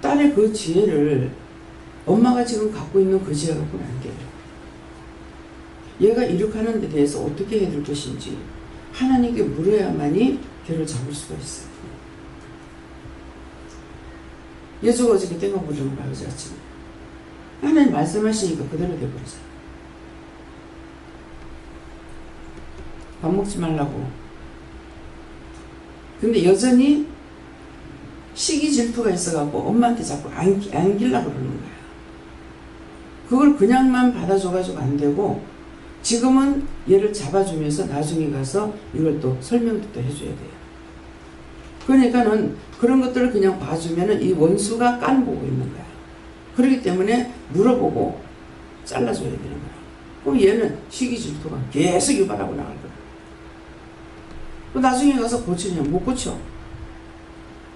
딸의 그 지혜를 엄마가 지금 갖고 있는 그 지혜 갖고는 안 돼요. 얘가 이륙하는 데 대해서 어떻게 해야 될 것인지 하나님께 물어야만이 걔를 잡을 수가 있어요. 예수가 어저께 땡가 부르는 거야, 어제 아침에. 하나님 말씀하시니까 그대로 돼버리잖아. 밥 먹지 말라고. 근데 여전히 시기 질투가 있어갖고 엄마한테 자꾸 안기려고 그러는 거야. 그걸 그냥만 받아줘가지고 안 되고 지금은 얘를 잡아주면서 나중에 가서 이걸 또 설명도 또 해줘야 돼요. 그러니까는 그런 것들을 그냥 봐주면은 이 원수가 깐보고 있는 거야. 그렇기 때문에 물어보고 잘라줘야 되는 거야. 그럼 얘는 시기 질투가 계속 유발하고 나갈 거야. 나중에 가서 고치냐? 못 고쳐.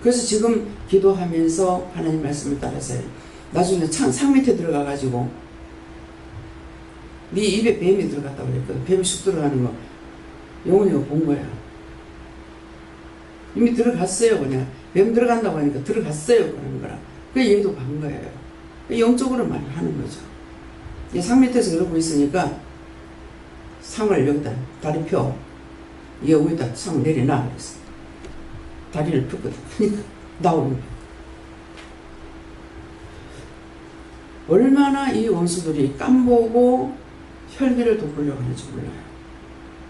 그래서 지금 기도하면서 하나님 말씀을 따라서 나중에 상 밑에 들어가가지고 네 입에 뱀이 들어갔다고 그랬거든. 뱀이 쑥 들어가는 거 영훈이가 본 거야. 이미 들어갔어요. 그냥 뱀 들어간다고 하니까 들어갔어요. 그러는 거라. 그래서 얘도 간 거예요. 영적으로 말을 하는 거죠. 상 밑에서 그러고 있으니까 상을 여기다 다리 펴. 얘 위에다 상 내려놔 그랬어. 다리를 폈거든. 그러니까 나오는 거야. 얼마나 이 원수들이 깜보고 혈기를 돋구려고 하는지 몰라요.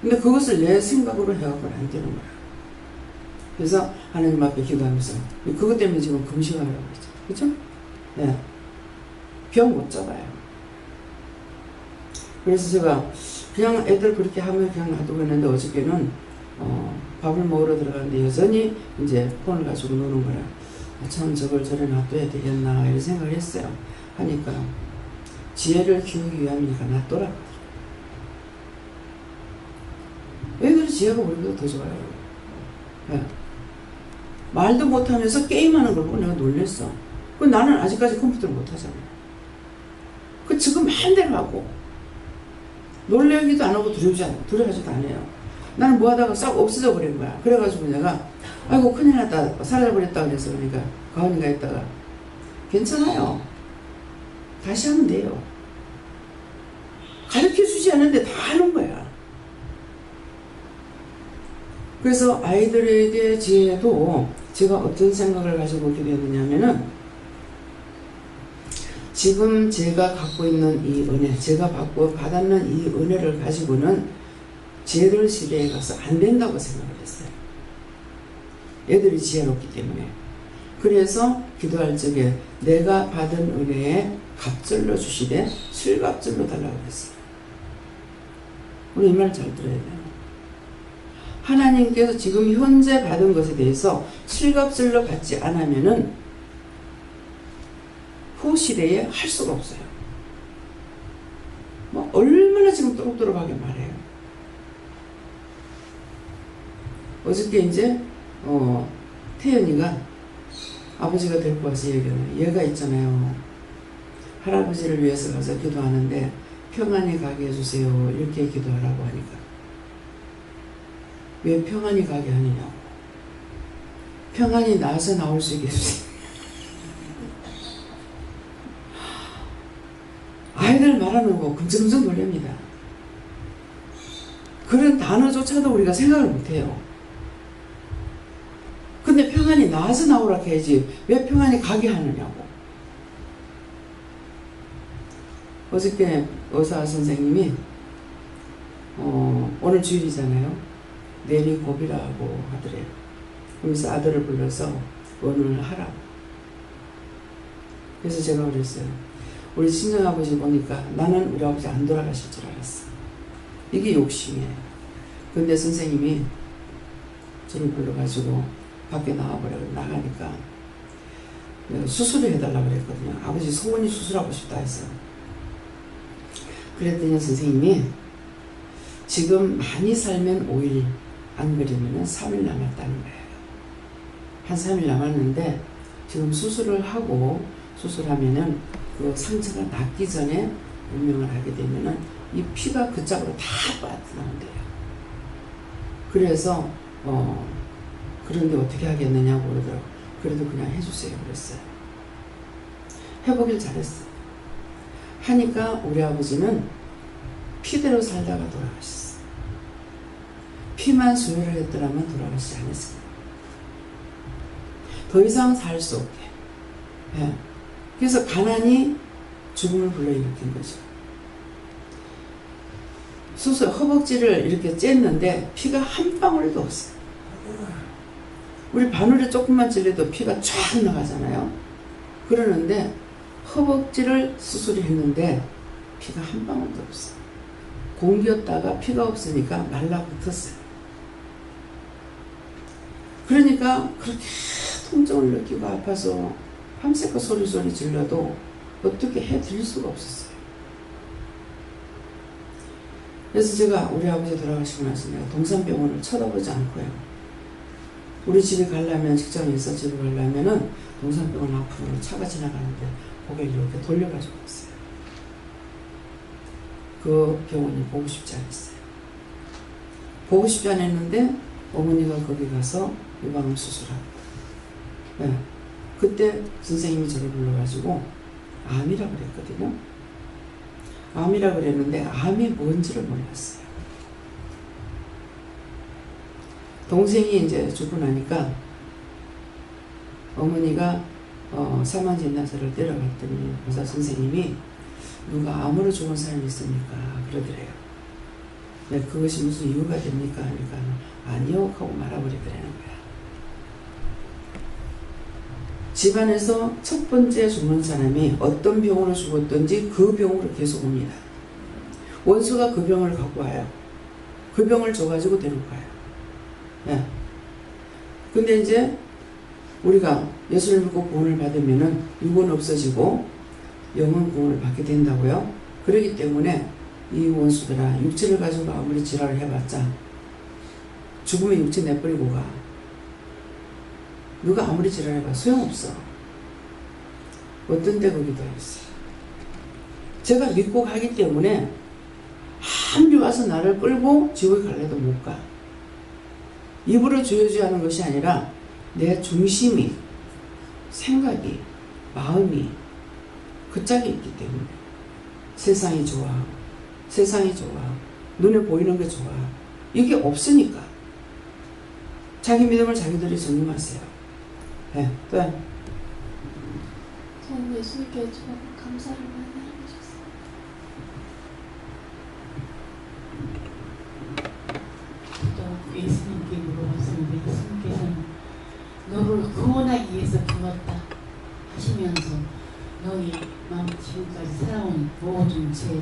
근데 그것을 내 생각으로 해갖고는 안 되는 거야. 그래서 하나님 앞에 기도하면서 그것 때문에 지금 금식하라고 그랬죠. 그렇죠? 네. 병 못 잡아요. 그래서 제가 그냥 애들 그렇게 하면 그냥 놔두고 있는데 어저께는 밥을 먹으러 들어갔는데 여전히 이제 폰을 가지고 노는 거라. 참 저걸 저래 놔둬야 되겠나 이런 생각을 했어요. 하니까 지혜를 키우기 위함이니까 놔둬라. 애들이 지혜가 우리보다 더 좋아요. 네. 말도 못하면서 게임하는 걸 보고 내가 놀랬어. 나는 아직까지 컴퓨터를 못하잖아. 지금 마음대로 하고 놀래기도 안 하고 두려워하지도 않아요. 나는 뭐 하다가 싹 없어져 버린 거야. 그래가지고 내가 아이고 큰일 났다 사라져버렸다 그래서 그러니까 가은이가 있다가 괜찮아요. 다시 하면 돼요. 가르쳐주지 않는데 다 하는 거야. 그래서 아이들에게 지혜도 제가 어떤 생각을 가지고 오게 되느냐면은 지금 제가 갖고 있는 이 은혜, 제가 받았는 이 은혜를 가지고는 쟤들 시대에 가서 안 된다고 생각을 했어요. 애들이 지혜롭기 때문에. 그래서 기도할 적에 내가 받은 은혜에 갑절로 주시되 실갑절로 달라고 했어요. 우리 이 말 잘 들어야 돼요. 하나님께서 지금 현재 받은 것에 대해서 실갑절로 받지 않으면은 후 시대에 할 수가 없어요. 뭐 얼마나 지금 또록또록하게 말해요. 어저께 이제 태연이가 아버지가 데리고 와서 얘기하는, 얘가 있잖아요. 할아버지를 위해서 가서 기도하는데 평안히 가게 해주세요. 이렇게 기도하라고 하니까 왜 평안히 가게 하느냐고. 평안히 나와서 나올 수 있게 해주세요. 아이들 말하는 거 금정금정 놀랍니다. 그런 단어조차도 우리가 생각을 못해요. 근데 평안히 나와서 나오라 해야지 왜 평안히 가게 하느냐고. 어저께 의사 선생님이 오늘 주일이잖아요. 내일이 고비라고 하더래요. 그래서 아들을 불러서 오늘 하라고. 그래서 제가 그랬어요. 우리 친정아버지 보니까 나는 우리 아버지 안 돌아가실 줄 알았어. 이게 욕심이에요. 근데 선생님이 저를 불러가지고 밖에 나와보려고 나가니까 내가 수술을 해달라고 그랬거든요. 아버지 소원이 수술하고 싶다 해서. 그랬더니 선생님이 지금 많이 살면 5일, 안 그러면 3일 남았다는 거예요. 한 3일 남았는데 지금 수술을 하고 수술하면은 그 상처가 낫기 전에 운명을 하게 되면은 이 피가 그 짝으로 다 빠져나온대요. 그래서 그런데 어떻게 하겠느냐고 그러더라고. 그래도 그냥 해주세요 그랬어요. 해보길 잘했어요. 하니까 우리 아버지는 피대로 살다가 돌아가셨어요. 피만 수혈을 했더라면 돌아가시지 않았을 거예요. 더 이상 살 수 없게. 예. 그래서 가난이 죽음을 불러일으킨 거죠. 수술 허벅지를 이렇게 쬐는데 피가 한 방울도 없어요. 우리 바늘에 조금만 찔려도 피가 쫙 나가잖아요. 그러는데 허벅지를 수술했는데 피가 한 방울도 없어요. 공기였다가 피가 없으니까 말라붙었어요. 그러니까 그렇게 통증을 느끼고 아파서 밤새껏 소리 질러도 어떻게 해드릴 수가 없었어요. 그래서 제가 우리 아버지 돌아가시고 나서 내가 동산병원을 쳐다보지 않고요. 우리 집에 가려면, 직장에서 집에 가려면은 동산병원 앞으로 차가 지나가는데 고개를 이렇게 돌려가지고 갔어요. 그 병원이 보고 싶지 않았어요. 보고 싶지 않았는데 어머니가 거기 가서 유방암 수술하고. 네. 그때 선생님이 저를 불러가지고 암이라고 그랬거든요. 암이라고 그랬는데 암이 뭔지를 몰랐어요. 동생이 이제 죽고 나니까 어머니가 사망진단서를 때려봤더니 의사 선생님이 누가 암으로 죽은 사람이 있습니까? 그러더래요. 네, 그것이 무슨 이유가 됩니까? 그러니까 아니요 하고 말아버리더라는 거야. 집안에서 첫 번째 죽는 사람이 어떤 병으로 죽었든지 그 병으로 계속 옵니다. 원수가 그 병을 갖고 와요. 그 병을 줘가지고 데리고 가요. 네. 근데 이제 우리가 예수를 믿고 구원을 받으면은 육은 없어지고 영은 구원을 받게 된다고요. 그렇기 때문에 이 원수들아, 육체를 가지고 아무리 지랄을 해봤자 죽으면 육체 내버리고 가. 누가 아무리 지랄해봐 소용없어. 어떤 데 거기도 있어요. 제가 믿고 가기 때문에 아무리 와서 나를 끌고 지옥에 갈래도 못 가. 입으로 조여주하는 것이 아니라 내 중심이, 생각이, 마음이 그 짝에 있기 때문에 세상이 좋아, 세상이 좋아, 눈에 보이는 게 좋아, 이게 없으니까 자기 믿음을 자기들이 전념하세요. 네, 또 저는 예수님께 좀 감사를 많이 해주셨어요. 또 예수님께 물어봤습니다. 예수님께서는 너를 구원하기 위해서 죽었다 하시면서 너희 마음 지금까지 살아온 모든 죄를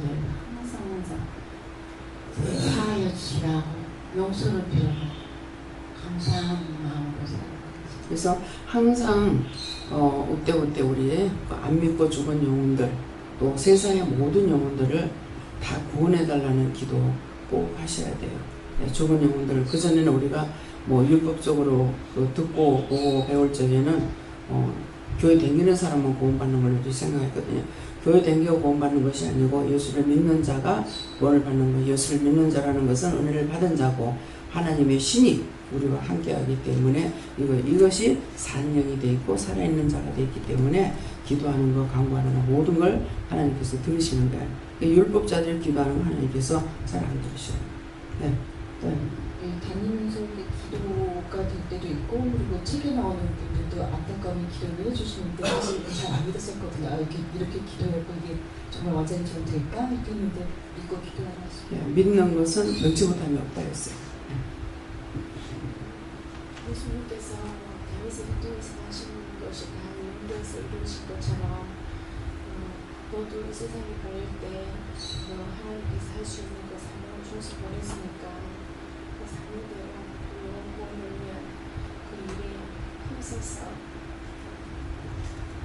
항상 사하여 주시라고 용서를 빌어서 감사한 마음으로 살아갑니다. 그래서 항상 그때 우리 안 믿고 죽은 영혼들, 또 세상의 모든 영혼들을 다 구원해달라는 기도 꼭 하셔야 돼요. 죽은 영혼들. 그전에는 우리가 뭐 율법적으로 듣고 보고 배울 적에는 교회 다니는 사람만 구원받는 걸로 생각했거든요. 교회 다니고 구원받는 것이 아니고 예수를 믿는 자가 구원을 받는 거예요. 예수를 믿는 자라는 것은 은혜를 받은 자고 하나님의 신이 우리와 함께하기 때문에 이것이 산영이 되어 있고 살아있는 자가 되어 있기 때문에 기도하는 거, 간구하는 거 모든 걸 하나님께서 들으시는 거예요. 율법자들이 기도하는 거 하나님께서 잘 안 들으셔요. 네. 다니면서 기도가 될 때도 있고 그리고 책에 나오는 분들도 안타까운 기도를 해주시는데 사실 잘 안 믿었었거든요. 이렇게 기도해서 이게 정말 완전히 좀 될까? 이렇게 했는데 믿고 기도하는 것이 믿는 것은 능치 못함이 없다 했어요. 예수님께서 다윗의 혈통에서 나신 것이 다 연결해서 이루신 것처럼 너도 세상에 걸릴 때 너 하나님께서 할 수 있는 것 사명을 주어서 보냈으니까 그 사명대로 영원 구원을 위한 그 일에 힘써서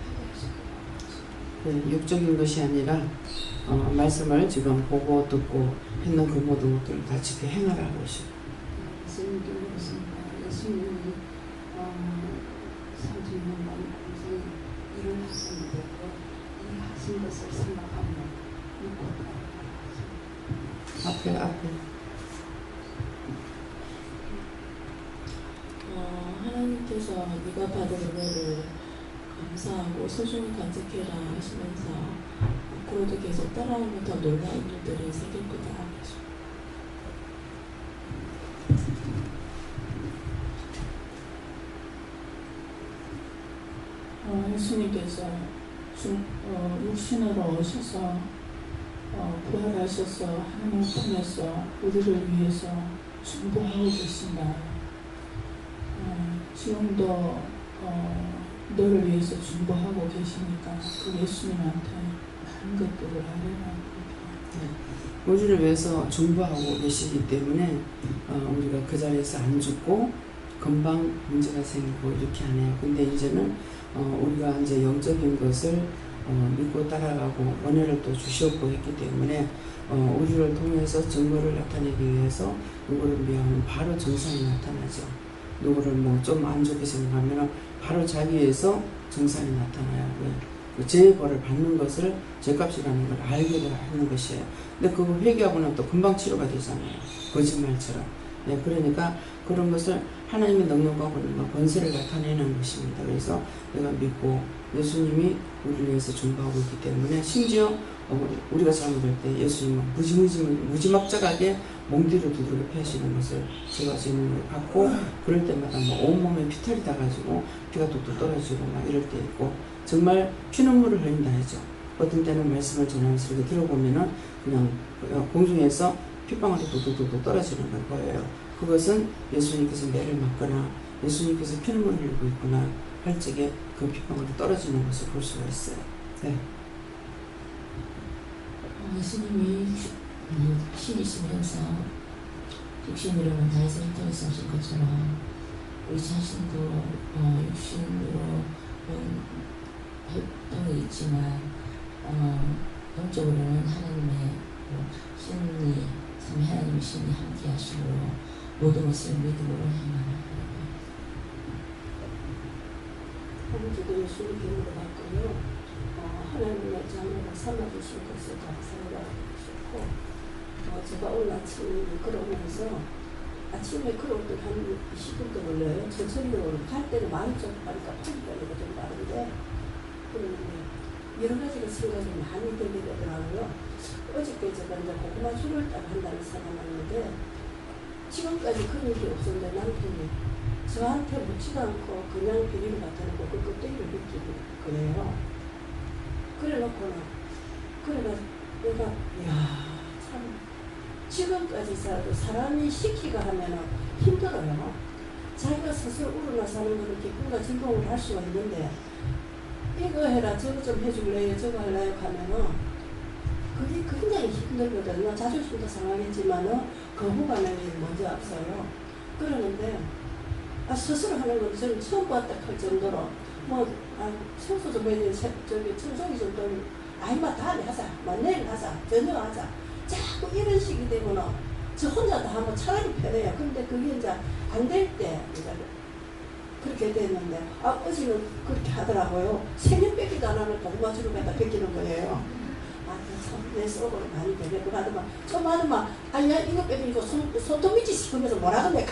하게 하실 거라고 육적인 것이 아니라 말씀을 지금 보고 듣고 했는 그 모든 것들을 다 지켜 행하라고 하시고 예수님도 그렇습니다. 예수님이 상주님은 무슨 일을 하셨는데 이 하신 것을 생각하며 믿고 앞에 하나님께서 네가 받은 은혜를 감사하고 소중히 간직해라 하시면서 앞으로도 계속 따라오면 더 놀라운 일들이 생길 거다. 예수님께서 육신으로 오셔서 부활하셔서 하나님 통해서 우리를 위해서 중보하고 계신다. 지금도 너를 위해서 중보하고 계시니까 그 예수님한테 많은 것들을 아뢰라고. 우리를 위해서 중보하고 계시기 때문에 우리가 그 자리에서 안 죽고 금방 문제가 생기고 이렇게 하네요. 근데 이제는 우리가 이제 영적인 것을 믿고 따라가고 은혜를 또 주셨고 했기 때문에 우리를 통해서 증거를 나타내기 위해서 누구를 미워하면 바로 정상이 나타나죠. 누구를 뭐 좀 안 좋게 생각하면 바로 자기에서 정상이 나타나요. 그 죄의 벌을 받는 것을 죄값이라는 걸 알게 하는 것이에요. 근데 그거 회개하고 나면 또 금방 치료가 되잖아요. 거짓말처럼. 네, 그러니까 그런 것을 하나님의 능력과 권세를 나타내는 것입니다. 그래서 내가 믿고 예수님이 우리를 위해서 중보하고 있기 때문에 심지어 우리가 잘못할 때 예수님은 무지막지하게 몽디로 두들겨 패시는 것을 제가 지금 봤고 그럴 때마다 뭐 온몸에 피털이 닿아가지고 피가 뚝뚝 떨어지고 막 이럴 때 있고 정말 피눈물을 흘린다 하죠. 어떤 때는 말씀을 전하면서 이렇게 들어보면은 그냥 공중에서 핏방울이 뚝뚝뚝 떨어지는 걸 보여요. 그것은 예수님께서 매를 맞거나 예수님께서 피눈물을 흘리고 있구나 할 적에 그 핏방울이 떨어지는 것을 볼 수가 있어요. 네. 예수님이 신이시면서 육신으로는 다윗의 혈통에서 오신 것처럼 우리 자신도 육신으로 혈통이 있지만 영적으로는 하나님의 신이 참 하나님의 신이 함께 하시므로 모든 것을 믿음으로 행하라. 아버지도 예수님 기름으로 받고요. 하나님의 자녀가 삼아주신 것을 감사하라고 하셨고 제가 오늘 아침에 걸어오면서 아침에 걸어올 때 한 20분도 걸려요. 천천히 갈 때는 많이 좀 빠르니까 8분이가 좀 빠른데 그런데 여러 가지가 생각이 많이 들게 되더라고요. 어저께 제가 이제 고구마 술을 딱 한다는 사람이었는데 지금까지 그런 일이 없었는데 남편이 저한테 묻지도 않고 그냥 비닐을 갖다 놓고 그 껍데기를 벗기는 거예요. 그래 놓고는 그래가 내가 참 지금까지 살아도 사람이 시키가 하면은 힘들어요. 자기가 스스로 우러나서 하는 거는 기쁨과 즐거움을 할 수가 있는데 이거 해라 저거 좀 해줄래요 저거 할래요 하면은 그게 굉장히 힘들거든요. 자존심도 상하겠지만은 거부감이 먼저 앞서요. 그러는데 스스로 하는 건 저는 처음 봤다 할 정도로 청소 좀 해야 저기 청소기 좀 돌리고 다음에 하자 내일 하자 저녁 하자 자꾸 이런 식이 되면은 저 혼자 다 하면 차라리 편해요. 근데 그게 이제 안 될 때 이제 그렇게 됐는데 어제는 그렇게 하더라고요. 생년 뺏기도 안 하는 고구마주를 갖다 뺏기는 거예요. 참 내 속으로 많이 되겠고 하더만 좀 하더만 아니야 이거 뺏기고 손톱밑이 씹으면서 뭐라 그래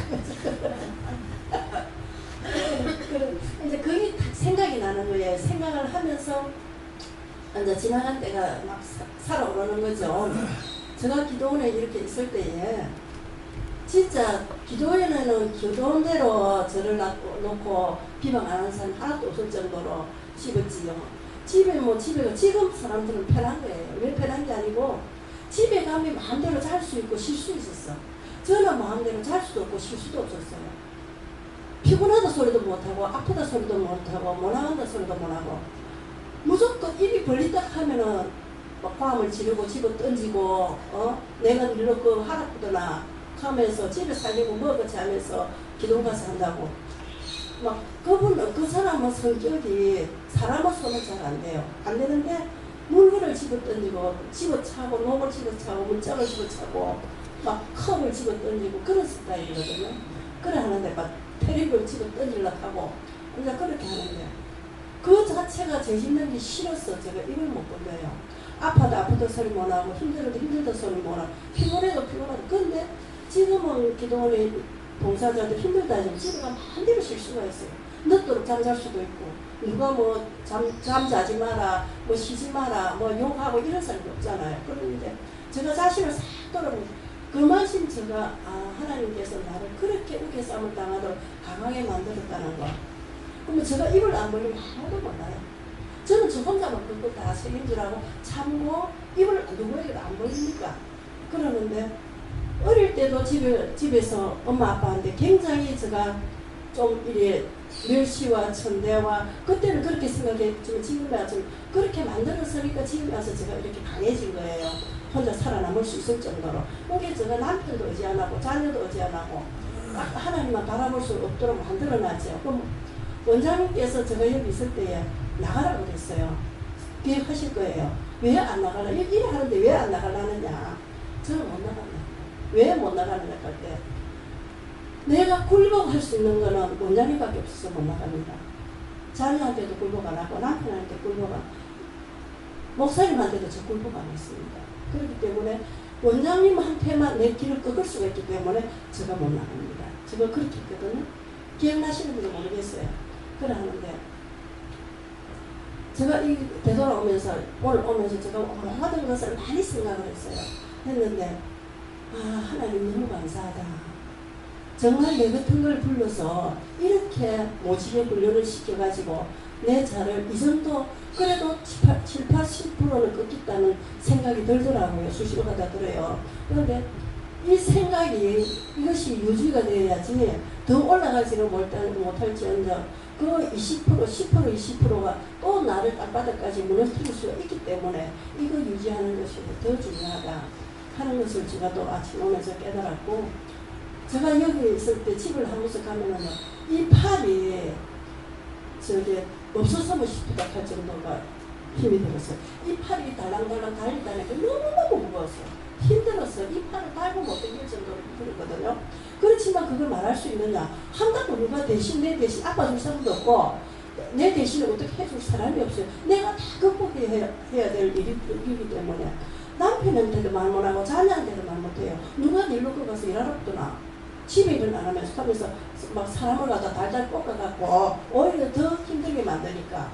이제 그게 딱 생각이 나는 거예요. 생각을 하면서 이제 지나간 때가 막 살아오르는 거죠. 제가 기도원에 이렇게 있을 때에 진짜 기도원에는 기도원대로 저를 놓고 비방 안 하는 사람 하나도 없을 정도로 씹었지요. 집에 지금 사람들은 편한 거예요. 왜 편한 게 아니고 집에 가면 마음대로 잘 수 있고 쉴 수 있었어. 저는 마음대로 잘 수도 없고 쉴 수도 없었어요. 피곤하다 소리도 못하고 아프다 소리도 못하고 못 나간다 소리도 못하고 무조건 입이 벌리딱 하면은 막 과음을 지르고 집어 던지고 내가 이렇게 하락하더나 하면서 집에 살리고 먹었지 하면서 기도 가서 한다고 막 그 사람은 성격이 사람의 손은 잘 안 돼요. 안 되는데 물건을 집어 던지고 집어 차고 녹을 집어 차고 문짝을 집어 차고 막 컵을 집어 던지고 그런 스타일이거든요. 그래 하는데 막 테레비를 집어 던지려고 하고 이제 그렇게 하는데 그 자체가 제 씹는 게 싫었어. 제가 입을 못 벌려요. 아파도 소리 못하고 힘들어도 힘들다 소리 못하고 피곤해도 피곤하고 근데 지금은 기도원에 봉사자들 힘들다 하지만 집에 가면 마음대로 쉴 수가 있어요. 늦도록 잠잘 수도 있고 누가 뭐 잠자지 마라 뭐 쉬지 마라 뭐 욕하고 이런 사람이 없잖아요. 그런데 제가 자신을 싹 돌아보면 그만큼 제가 하나님께서 나를 그렇게 우겨싸움을 당하도록 강하게 만들었다는 거. 그러면 제가 입을 안 벌리면 아무도 몰라요. 저는 저 혼자만 그거 다 책임 줄 알고 참고 입을 누구에게도 안 벌립니까? 그러는데 어릴 때도 집에서 엄마 아빠한테 굉장히 제가 좀 이래 멸시와 천대와 그때는 그렇게 생각했지만 지금에 좀 그렇게 만들었으니까 지금 와서 제가 이렇게 강해진 거예요. 혼자 살아남을 수 있을 정도로. 그게 제가 남편도 의지 안 하고 자녀도 의지 안 하고 하나님만 바라볼 수 없도록 만들어놨죠. 그럼 원장님께서 제가 여기 있을 때에 나가라고 그랬어요. 기억하실 거예요. 왜 안 나가라? 일을 하는데 왜 안 나가라느냐. 저는 못 나간다. 왜 못 나가느냐 할 때 내가 굴복할 수 있는 거는 원장님밖에 없어서 못 나갑니다. 자녀한테도 굴복 안 하고 남편한테 굴복 안 하고 목사님한테도 저 굴복 안 했습니다. 그렇기 때문에 원장님한테만 내 길을 꺾을 수가 있기 때문에 제가 못 나갑니다. 제가 그렇게 했거든요. 기억나시는지도 모르겠어요. 그러는데 제가 이 되돌아오면서 오늘 오면서 제가 하던 것을 많이 생각을 했어요. 했는데 하나님 너무 감사하다. 정말 내 같은 걸 불러서 이렇게 모집에 훈련을 시켜가지고 내 자를 이 정도 그래도 7, 80%는 꺾겠다는 생각이 들더라고요. 수시로 가다 들어요. 그런데 이 생각이 이것이 유지가 되어야지 더 올라가지는 못할지언정 그 20%, 10%, 20%가 또 나를 땅바닥까지 무너뜨릴 수가 있기 때문에 이거 유지하는 것이 더 중요하다 하는 것을 제가 또 아침 오면서 깨달았고 제가 여기 있을 때 집을 한 곳에 가면은 이 팔이 저기 없어서면 싶다 할 정도가 힘이 들었어요. 이 팔이 달랑달랑 달리다니까 너무너무 무거웠어요. 힘들었어요. 이 팔을 달고 못 당길 정도로 힘들었거든요. 그렇지만 그걸 말할 수 있느냐. 한다고 누가 대신 내 대신 아파줄 사람도 없고 내 대신에 어떻게 해줄 사람이 없어요. 내가 다 극복해야 될 일이기 때문에 남편한테도 말 못하고 자녀한테도 말 못해요. 누가 일로 가서 일하러 집에 일을 안 하면서 막 사람을 갖다 달달 볶아갖고 오히려 더 힘들게 만드니까.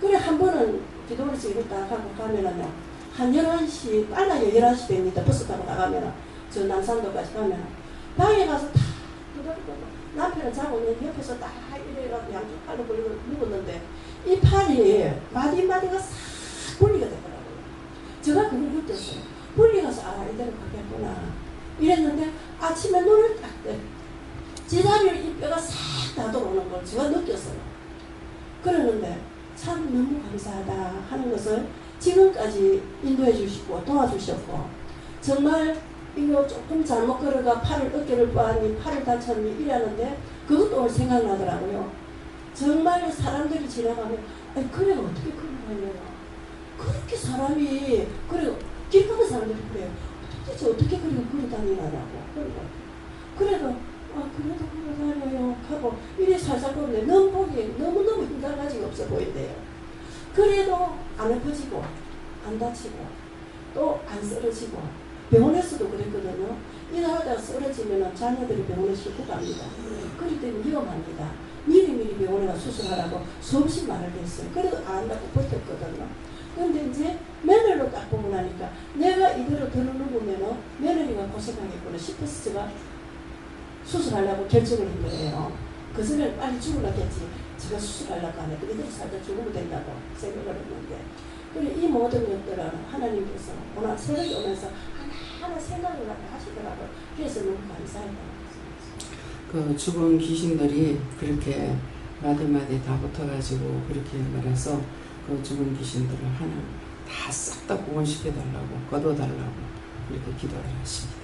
그래 한 번은 기도원에서 일을 딱 하고 가면은요 한 11시 빨라요 11시 됩니다. 버스 타고 나가면은 저 남산도까지 가면은 방에 가서 다 두드리고 남편은 자고 있는 옆에서 딱 이래가지고 양쪽 팔로 걸리고 누웠는데 이 팔이 마디마디가 싹 분리가 되더라고요. 제가 그걸 느꼈어요. 분리가서 이대로 가겠구나 이랬는데 아침에 눈을 딱 떼 제자리를 이 뼈가 싹 다 들어오는 걸 제가 느꼈어요. 그러는데 참 너무 감사하다 하는 것을 지금까지 인도해 주시고 도와주셨고 정말 이거 조금 잘못 걸어가 어깨를 빻니 팔을 다쳤니 이러는데 그것도 오늘 생각나더라고요. 정말 사람들이 지나가면 그래 어떻게 그런 거예요. 그렇게 사람이 그래 길 가는 사람들이 그래요. 도대체 어떻게 그렇게 걸어다니냐고. 그래도 그래도 걸어다녀요 하고 이래 살살 걸는데 너무 보기에 너무너무 힘들어가지고 없어 보인대요. 그래도 안 아파지고 안 다치고 또 안 쓰러지고 병원에서도 그랬거든요. 일하다가 쓰러지면 자녀들이 병원에 싣고 갑니다. 그럴 때는 위험합니다. 미리미리 병원에 가 수술하라고 수없이 말을 했어요. 그래도 안 한다고 버텼거든요. 그런데 이제 며느리로 딱 보고 나니까 내가 이대로 들어누우면 며느리가 고생하겠구나 싶어서 제가 수술하려고 결정을 한 거예요. 그 전에 빨리 죽으려겠지. 제가 수술하려고 안 했고 이대로 살다 죽으면 된다고 생각을 했는데 그래 이 모든 것들은 하나님께서 오늘 새벽에 오면서 하나 생각을 하시더라고요. 그래서 너무 감사했다. 그 죽은 귀신들이 그렇게 마디마디 다 붙어가지고 그렇게 말해서 그 죽은 귀신들을 하나 다 싹 다 구원시켜달라고 걷어달라고 이렇게 기도를 하십니다.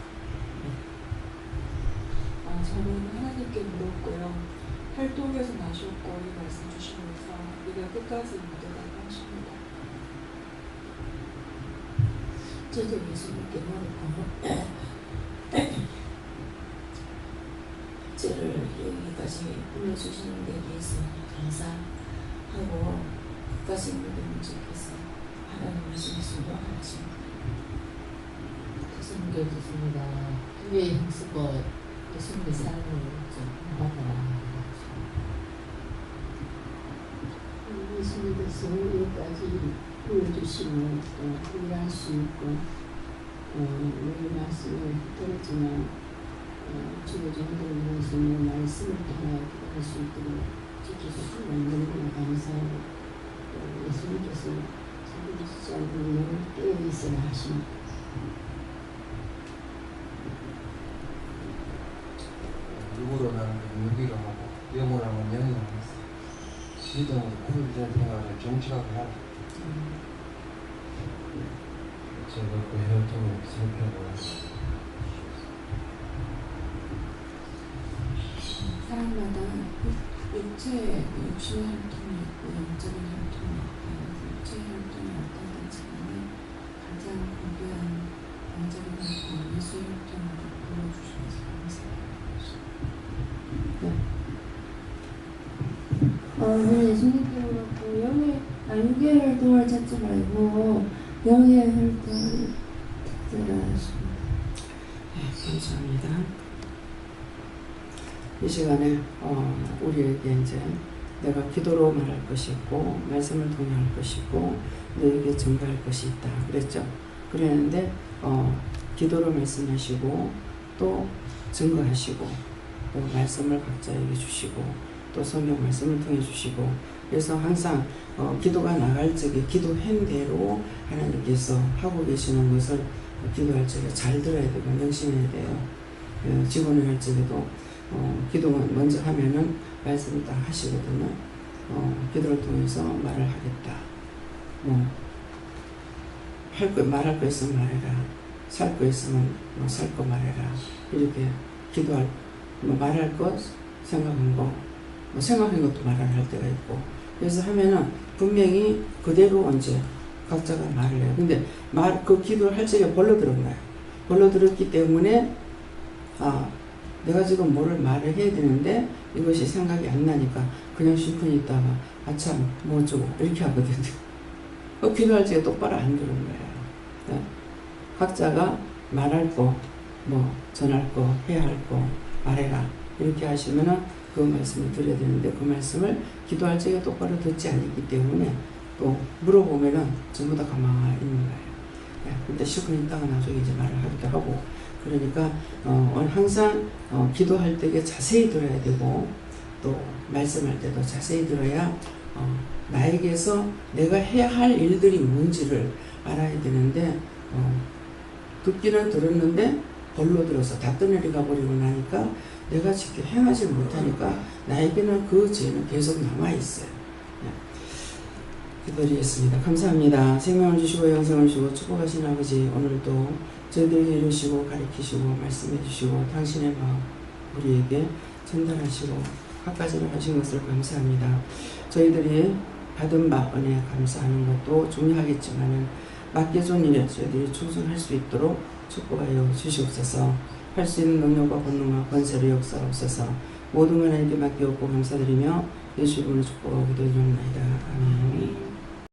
저는 하나님께 물었고요. 활동에서 나셨고 이 말씀 주시면서 우리가 끝까지 믿으라고 하십니다. 저도 예수님께 물었고 저를 여기까지 불러주시는 데 대해서 감사하고 끝까지 믿음을 지켜서 하나님 말씀에 순종하십니다. 교수님께 듣습니다. 교회 형수고 교수님의 삶을 좀 받아라. 예수님께서 여기까지 불러주시고 또 일할 수 있고 우리 말씀을 들었지만 주의 종들을 위해서는 말씀을 통하여 기도할 수 있도록 지켜주시면 너무나 감사하고 또 예수님께서 자기 자신을 깨어있어야 하십니다. 육으로 나는 건 육이가 하고 영으로 하는 건 영이가 있어. 믿음으로 구별된 생활을 정직하게 하라. 제가 그 혈통을 살펴보았습니다. 사람마다 육체의 육신의 혈통이 있고 영적인 혈통이 있고 육체의 혈통이 어떤 건지는 가장 고귀한 영적인 혈통, 예수의 혈통으로 불러주셔서 감사합니다. 예수님께 물었고 육의 혈통을 찾지 말고 영의 혈통을 찾으라 하십니다. 네, 감사합니다. 이 시간에 우리에게 이제 내가 기도로 말할 것이 있고 말씀을 통해 할 것이 있고 너에게 증거할 것이 있다 그랬죠. 그랬는데 기도로 말씀하시고 또 증거하시고 또 말씀을 각자에게 주시고 또 성경 말씀을 통해 주시고 그래서 항상 기도가 나갈 적에 기도한 대로 하나님께서 하고 계시는 것을 기도할 적에 잘 들어야 되고 명심해야 돼요. 직원을 할 적에도 기도만 먼저 하면은 말씀을 딱 하시거든요. 기도를 통해서 말을 하겠다. 말할 거 있으면 말해라. 살 거 있으면 살 거 말해라. 이렇게 기도할 말할 것 생각한 거 생각한 것도 말을 할 때가 있고 그래서 하면은 분명히 그대로 언제 각자가 말을 해요. 근데 그 기도를 할 적에 벌러들은 거예요. 벌러들었기 때문에 내가 지금 뭐를 말을 해야 되는데 이것이 생각이 안 나니까 그냥 실컷 있다가 아참 뭐 어쩌고 이렇게 하거든요. 기도할 적에 똑바로 안 들은 거예요. 네. 각자가 말할 거, 전할 거, 해야 할 거 말해라 이렇게 하시면은 그 말씀을 드려야 되는데 그 말씀을 기도할 적에 똑바로 듣지 않기 때문에 또 물어보면은 전부 다 가만히 있는 거예요. 네. 근데 실컷 있다가 나중에 이제 말을 하기도 하고 그러니까 항상 기도할 때에 자세히 들어야 되고 또 말씀할 때도 자세히 들어야 나에게서 내가 해야 할 일들이 뭔지를 알아야 되는데 듣기는 들었는데 벌로 들어서 다 떠내려가 버리고 나니까 내가 직접 행하지 못하니까 나에게는 그 죄는 계속 남아있어요. 기도드리겠습니다. 감사합니다. 생명을 주시고 영생을 주시고 축복하신 아버지 오늘도 저희들에게 이루시고 가르치시고 말씀해 주시고 당신의 마음 우리에게 전달하시고 갖가지로 하신 것을 감사합니다. 저희들이 받은 바 은혜 감사하는 것도 중요하겠지만은 맡겨준 일에 저희들이 충성할 수 있도록 축복하여 주시옵소서. 할 수 있는 능력과 권능과 권세를 역사하옵소서. 모든 걸 하나님께 맡겨오고 감사드리며 예수 이름으로 축복하고 기도드립니다. 아멘.